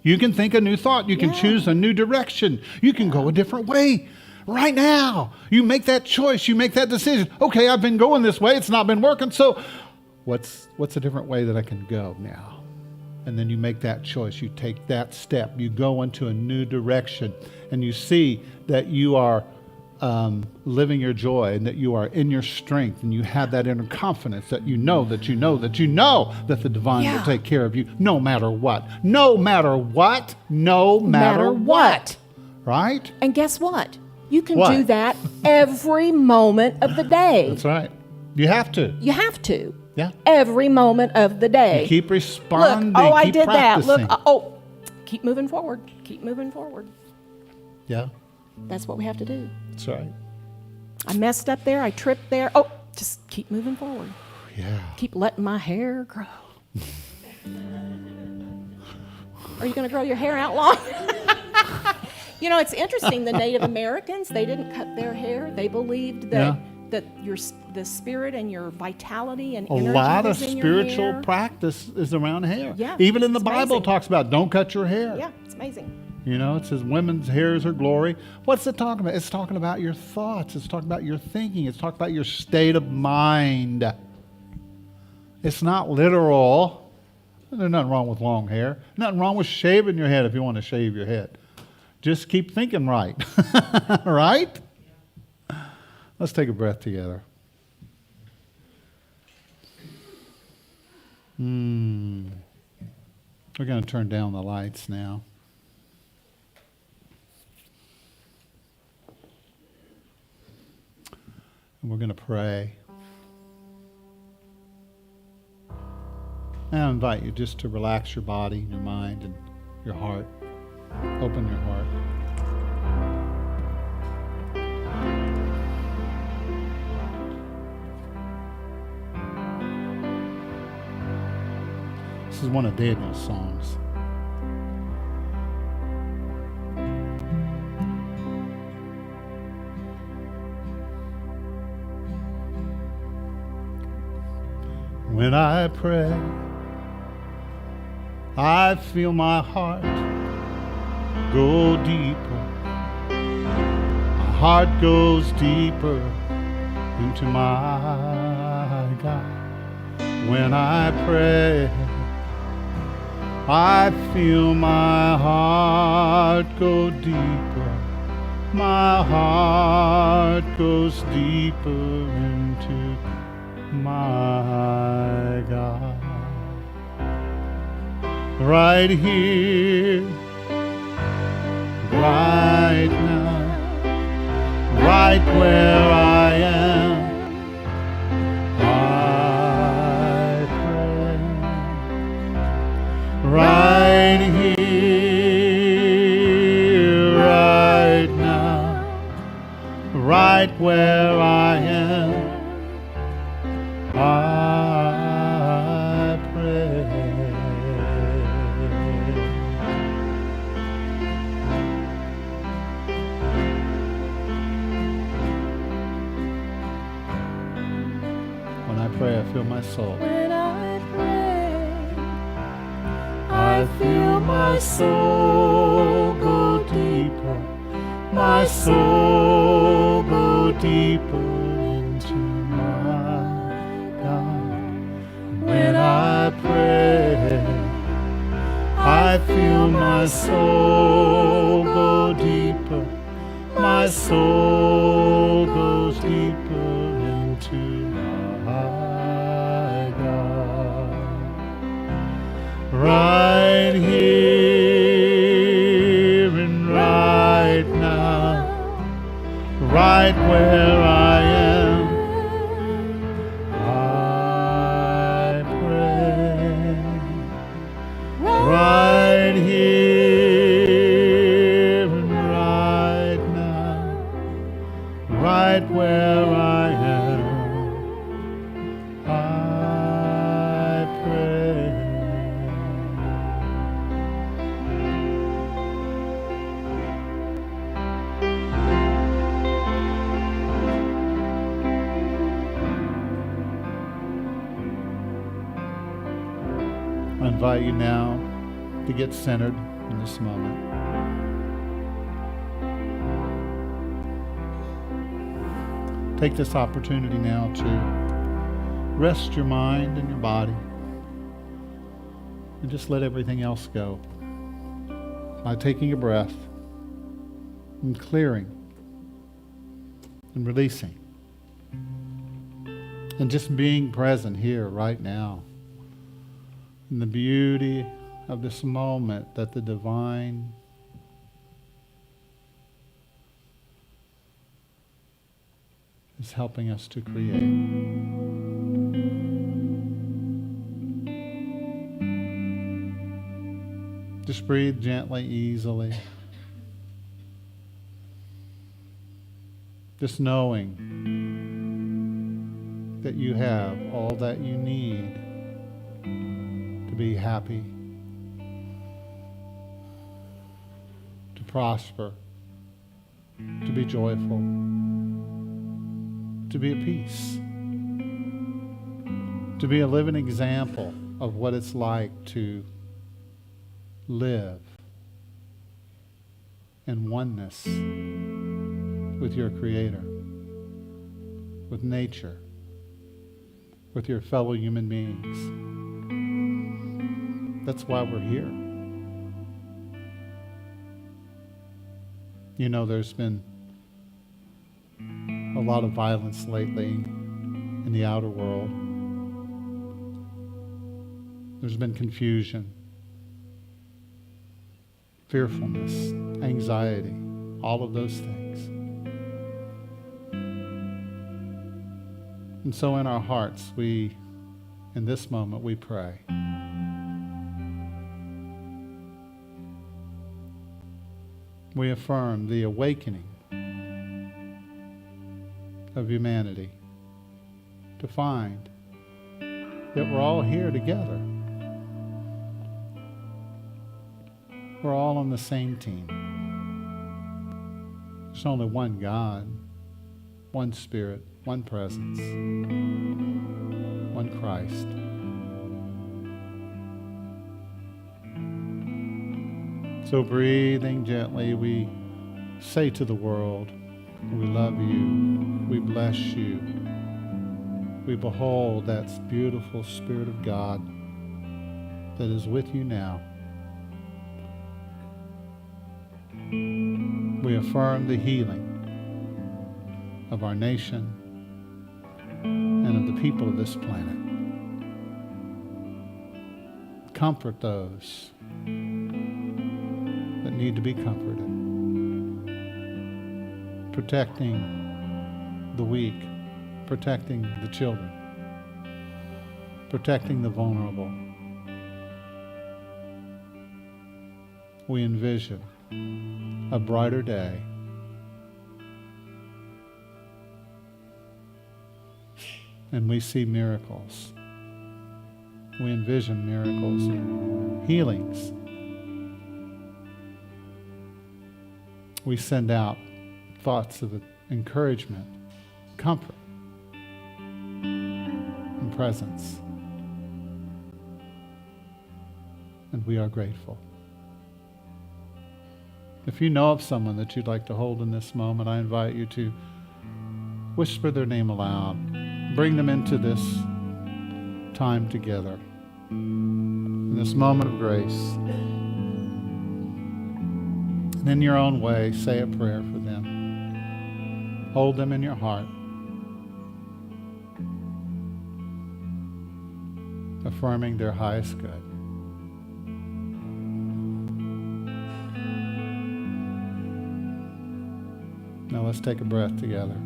You can think a new thought. You can choose a new direction. You can go a different way right now. You make that choice. You make that decision. Okay, I've been going this way. It's not been working. So what's a different way that I can go now? And then you make that choice. You take that step. You go into a new direction. And you see that you are living your joy and that you are in your strength, and you have that inner confidence that you know that the divine will take care of you no matter what. No matter what. No matter what. Right? And guess what? You can What? do that every moment of the day. That's right. You have to. You have to. Yeah. Every moment of the day. You keep responding. Look, I keep did practicing. that. Look, keep moving forward. Keep moving forward. Yeah. That's what we have to do. That's right. I messed up there. I tripped there. Oh, just keep moving forward. Yeah. Keep letting my hair grow. Are you going to grow your hair out long? It's interesting. The Native Americans, they didn't cut their hair. They believed that the spirit and your vitality and A energy lot of was in your spiritual hair. practice is around hair. Yeah, Even in the it's Bible amazing. talks about don't cut your hair. Yeah, it's amazing. It says women's hair is her glory. What's it talking about? It's talking about your thoughts. It's talking about your thinking. It's talking about your state of mind. It's not literal. There's nothing wrong with long hair. Nothing wrong with shaving your head if you want to shave your head. Just keep thinking right. Right? Let's take a breath together. We're going to turn down the lights now. And we're going to pray. And I invite you just to relax your body, your mind, and your heart. Open your heart. This is one of Daniel's songs. When I pray, I feel my heart go deeper. My heart goes deeper into my God. When I pray, I feel my heart go deeper. My heart goes deeper into my God. Right here, right now, right where I am, I pray. Right here, right now, right where I am, I pray. When I pray, I feel my soul. When I pray, I feel my soul go deeper. My soul go deeper into my God. When I pray, I feel my soul go deeper. My soul goes deeper into my God. Right here and right now, right where I am, I pray. invite you now to get centered in this moment. Take this opportunity now to rest your mind and your body and just let everything else go by taking a breath and clearing and releasing and just being present here right now in the beauty of this moment that the divine is helping us to create. Just breathe gently, easily. Just knowing that you have all that you need to be happy, to prosper, to be joyful, to be at peace, to be a living example of what it's like to live in oneness with your Creator, with nature, with your fellow human beings. That's why we're here. You know, there's been a lot of violence lately in the outer world. There's been confusion, fearfulness, anxiety, all of those things. And so in our hearts, in this moment, we pray. We affirm the awakening of humanity to find that we're all here together. We're all on the same team. There's only one God, one Spirit, one presence, one Christ. So breathing gently, we say to the world, we love you, we bless you. We behold that beautiful Spirit of God that is with you now. We affirm the healing of our nation and of the people of this planet. Comfort those that need to be comforted. Protecting the weak, protecting the children, protecting the vulnerable. We envision a brighter day. And we see miracles. We envision miracles and healings. We send out thoughts of encouragement, comfort, and presence. And we are grateful. If you know of someone that you'd like to hold in this moment, I invite you to whisper their name aloud. Bring them into this time together, in this moment of grace. And in your own way, say a prayer for them. Hold them in your heart. Affirming their highest good. Now let's take a breath together.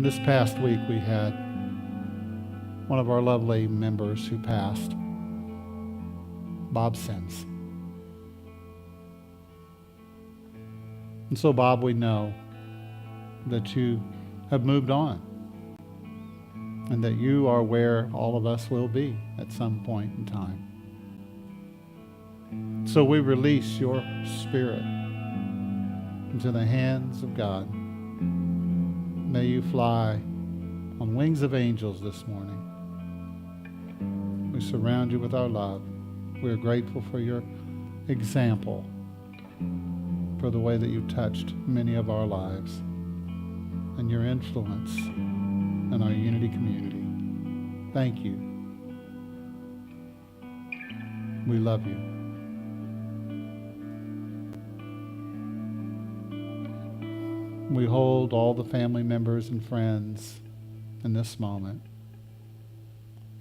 This past week we had one of our lovely members who passed, Bob Sims. And so Bob, we know that you have moved on and that you are where all of us will be at some point in time. So we release your spirit into the hands of God. May you fly on wings of angels this morning. We surround you with our love. We are grateful for your example, for the way that you touched many of our lives, and your influence in our Unity community. Thank you. We love you. We hold all the family members and friends in this moment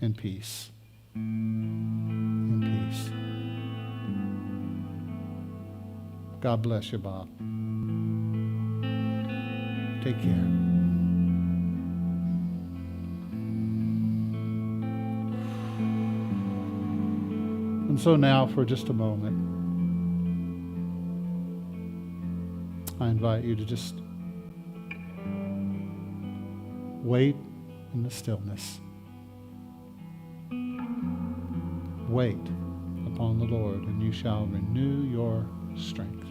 in peace. In peace. God bless you, Bob. Take care. And so now, for just a moment, I invite you to just wait in the stillness. Wait upon the Lord, and you shall renew your strength.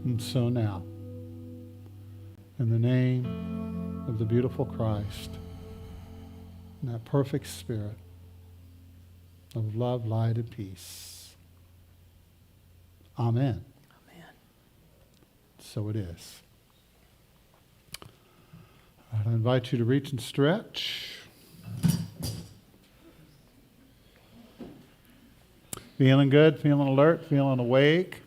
And so now, in the name of the beautiful Christ, and that perfect spirit of love, light, and peace. Amen. Amen. So it is. All right, I invite you to reach and stretch. Feeling good, feeling alert, feeling awake.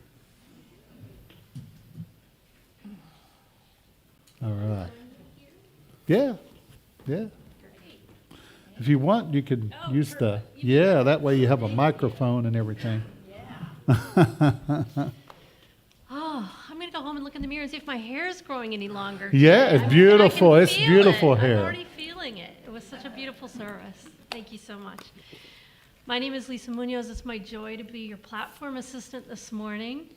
All right. Yeah. If you want, you could use the, that way you have a microphone and everything. Oh, I'm going to go home and look in the mirror and see if my hair is growing any longer. Yeah, it's beautiful. I can It's feel beautiful it. hair. I'm already feeling it. It was such a beautiful service. Thank you so much. My name is Lisa Munoz. It's my joy to be your platform assistant this morning.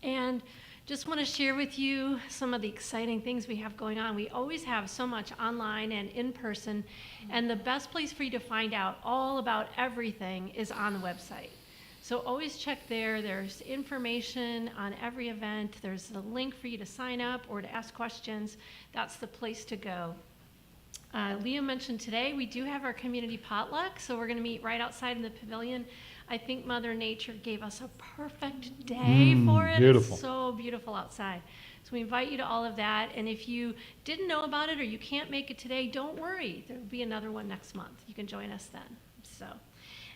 And just want to share with you some of the exciting things we have going on. We always have so much online and in person, and the best place for you to find out all about everything is on the website. So always check there. There's information on every event. There's a link for you to sign up or to ask questions. That's the place to go. Leah mentioned today we do have our community potluck, so we're going to meet right outside in the pavilion. I think Mother Nature gave us a perfect day for it. Beautiful. It's so beautiful outside. So we invite you to all of that. And if you didn't know about it or you can't make it today, don't worry. There will be another one next month. You can join us then.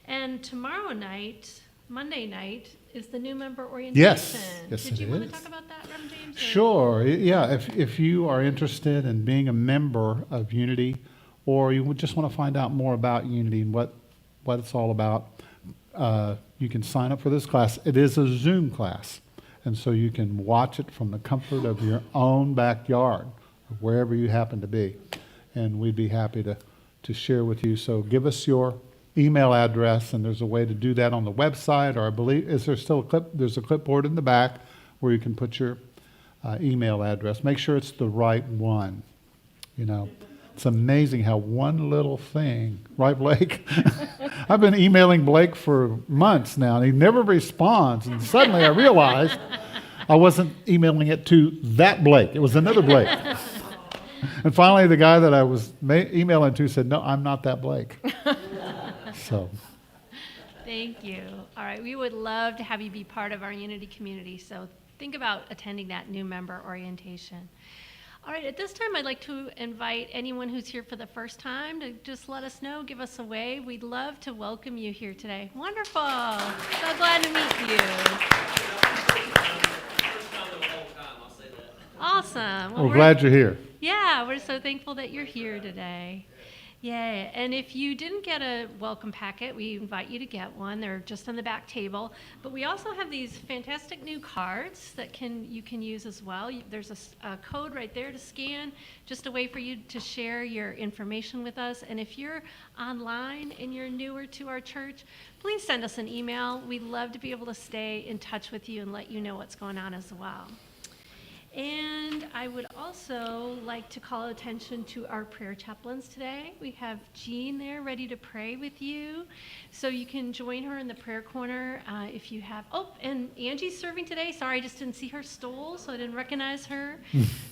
And tomorrow night, Monday night, is the new member orientation. Yes, Did you it want is. to talk about that, Reverend James? or- Sure. Yeah. If you are interested in being a member of Unity, or you would just want to find out more about Unity and what it's all about, you can sign up for this class. It is a Zoom class, and so you can watch it from the comfort of your own backyard, or wherever you happen to be. And we'd be happy to share with you. So give us your email address, and there's a way to do that on the website, or I believe, is there still there's a clipboard in the back where you can put your email address. Make sure it's the right one. It's amazing how one little thing, right, Blake? I've been emailing Blake for months now, and he never responds. And suddenly I realized I wasn't emailing it to that Blake. It was another Blake. And finally, the guy that I was emailing to said, no, I'm not that Blake. So. Thank you. All right, we would love to have you be part of our Unity community, so think about attending that new member orientation. All right, at this time, I'd like to invite anyone who's here for the first time to just let us know, give us a wave. We'd love to welcome you here today. Wonderful. So glad to meet you. Awesome. Well, We're glad you're here. Yeah, we're so thankful that you're here today. Yeah, and if you didn't get a welcome packet, we invite you to get one. They're just on the back table. But we also have these fantastic new cards that you can use as well. There's a code right there to scan, just a way for you to share your information with us. And if you're online and you're newer to our church, please send us an email. We'd love to be able to stay in touch with you and let you know what's going on as well. And I would also like to call attention to our prayer chaplains today. We have Jean there ready to pray with you. So you can join her in the prayer corner if you have. Oh, and Angie's serving today. Sorry, I just didn't see her stole, so I didn't recognize her.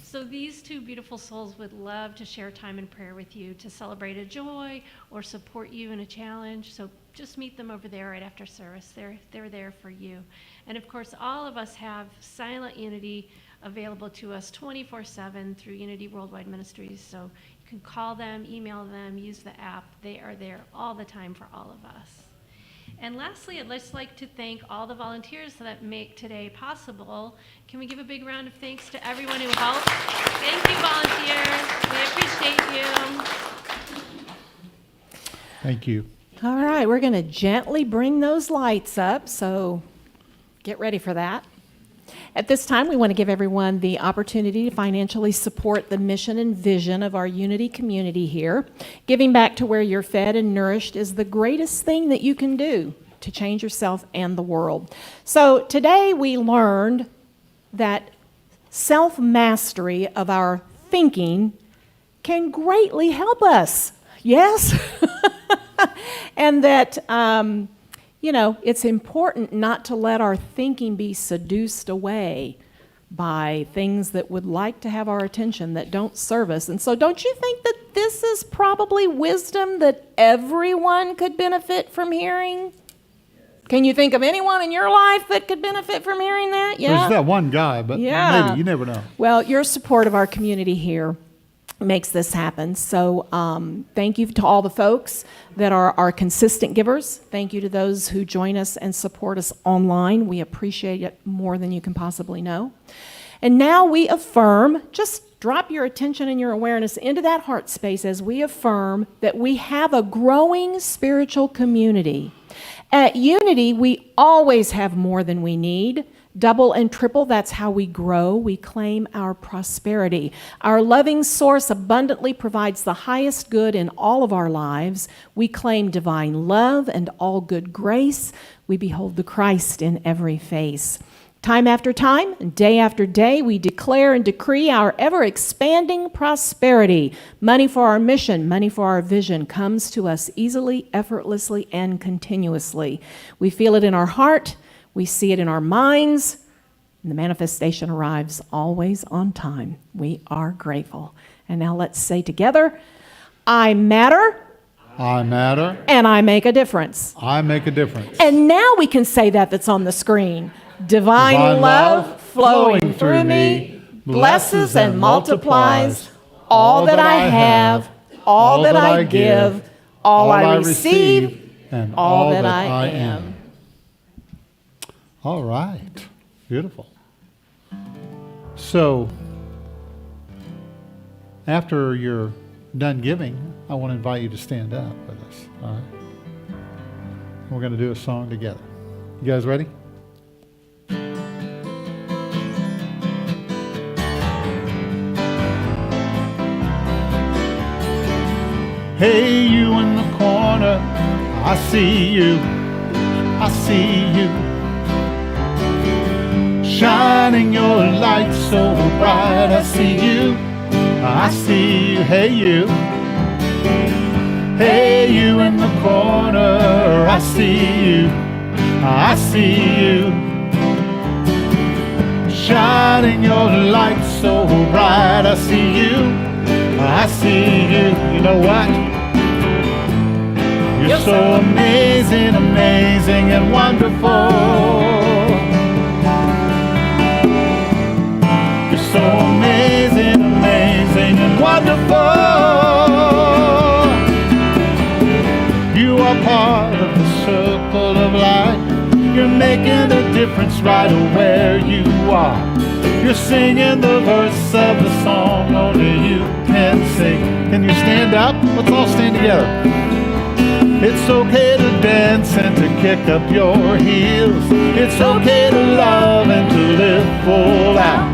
So these two beautiful souls would love to share time in prayer with you to celebrate a joy or support you in a challenge. So just meet them over there right after service. They're there for you. And of course, all of us have Silent Unity available to us 24/7 through Unity Worldwide Ministries. So you can call them, email them, use the app. They are there all the time for all of us. And lastly, I'd just like to thank all the volunteers that make today possible. Can we give a big round of thanks to everyone who helped? Thank you, volunteers. We appreciate you. Thank you. All right, we're going to gently bring those lights up, so get ready for that. At this time, we want to give everyone the opportunity to financially support the mission and vision of our Unity community here. Giving back to where you're fed and nourished is the greatest thing that you can do to change yourself and the world. So today we learned that self-mastery of our thinking can greatly help us. Yes? And that it's important not to let our thinking be seduced away by things that would like to have our attention that don't serve us. And so don't you think that this is probably wisdom that everyone could benefit from hearing? Can you think of anyone in your life that could benefit from hearing that? Yeah. There's that one guy, but maybe, you never know. Well, your support of our community here makes this happen. So thank you to all the folks that are our consistent givers. Thank you to those who join us and support us online. We appreciate it more than you can possibly know. And now we affirm, just drop your attention and your awareness into that heart space as we affirm that we have a growing spiritual community. At Unity, we always have more than we need. Double and triple, that's how we grow. We claim our prosperity. Our loving source abundantly provides the highest good in all of our lives. We claim divine love and all good grace. We behold the Christ in every face. Time after time, and day after day, we declare and decree our ever-expanding prosperity. Money for our mission, money for our vision comes to us easily, effortlessly, and continuously. We feel it in our heart. We see it in our minds, and the manifestation arrives always on time. We are grateful. And now let's say together, I matter. I matter. And I make a difference. I make a difference. And now we can say that's on the screen. Divine love flowing through me blesses and multiplies all that I have, all that I give, all I receive, and all that I am. All right. Beautiful. So, after you're done giving, I want to invite you to stand up with us. All right? We're going to do a song together. You guys ready? Hey, you in the corner, I see you, I see you. Shining your light so bright, I see you, I see you. Hey, you. Hey, you in the corner, I see you. I see you. Shining your light so bright, I see you. I see you. You know what? You're so amazing, amazing and wonderful. You're so amazing, amazing and wonderful. You are part of the circle of light. You're making a difference right where you are. You're singing the verse of the song only you can sing. Can you stand up? Let's all stand together. It's okay to dance and to kick up your heels. It's okay to love and to live full out.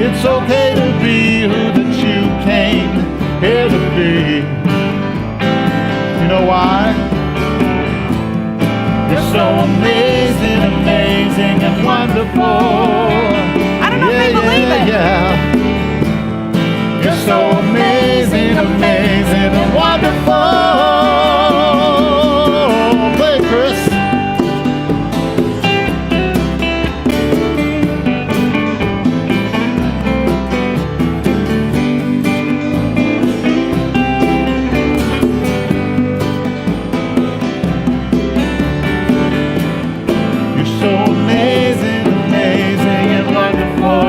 It's okay to be who that you came here to be. You know why? You're so amazing, amazing and wonderful. I don't know if they believe it. Yeah. You're so amazing, amazing and wonderful. Play, Chris. You're so amazing, amazing and wonderful.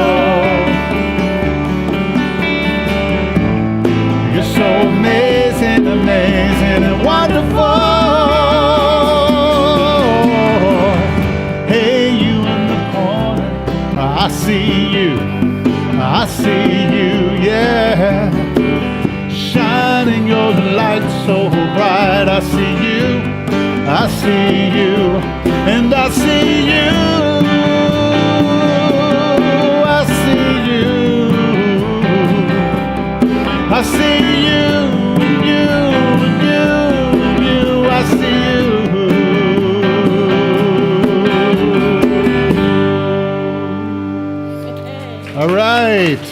You're so amazing, amazing and wonderful. Hey, you in the corner, I see you. I see you, yeah. Shining your light so bright, I see you. I see you, and I see you. I see you. I see you, and you, and you, and you. I see you. All right.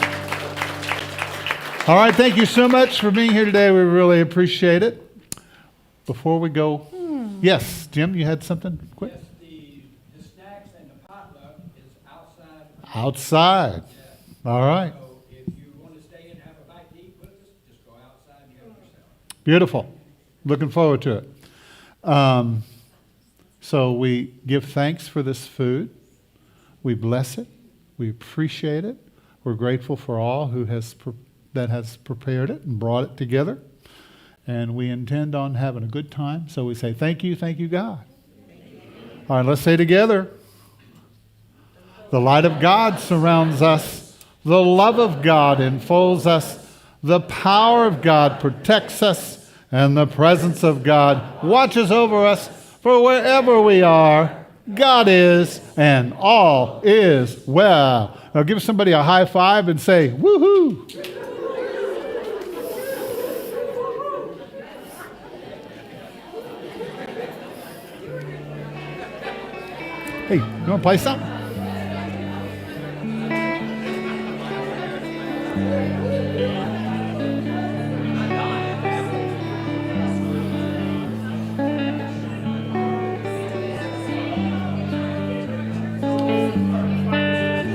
All right, thank you so much for being here today. We really appreciate it. Before we go, yes, Jim, you had something quick? Yes, the snacks and the potluck is outside. Outside. All right. So if you want to stay and have a bite to eat with us, just go outside and help yourself. Beautiful. Looking forward to it. So we give thanks for this food. We bless it. We appreciate it. We're grateful for all who has prepared it and brought it together. And we intend on having a good time. So we say, thank you, God. All right, let's say together. The light of God surrounds us. The love of God enfolds us. The power of God protects us. And the presence of God watches over us. For wherever we are, God is, and all is well. Now give somebody a high five and say, woohoo. Hey, you want to play something?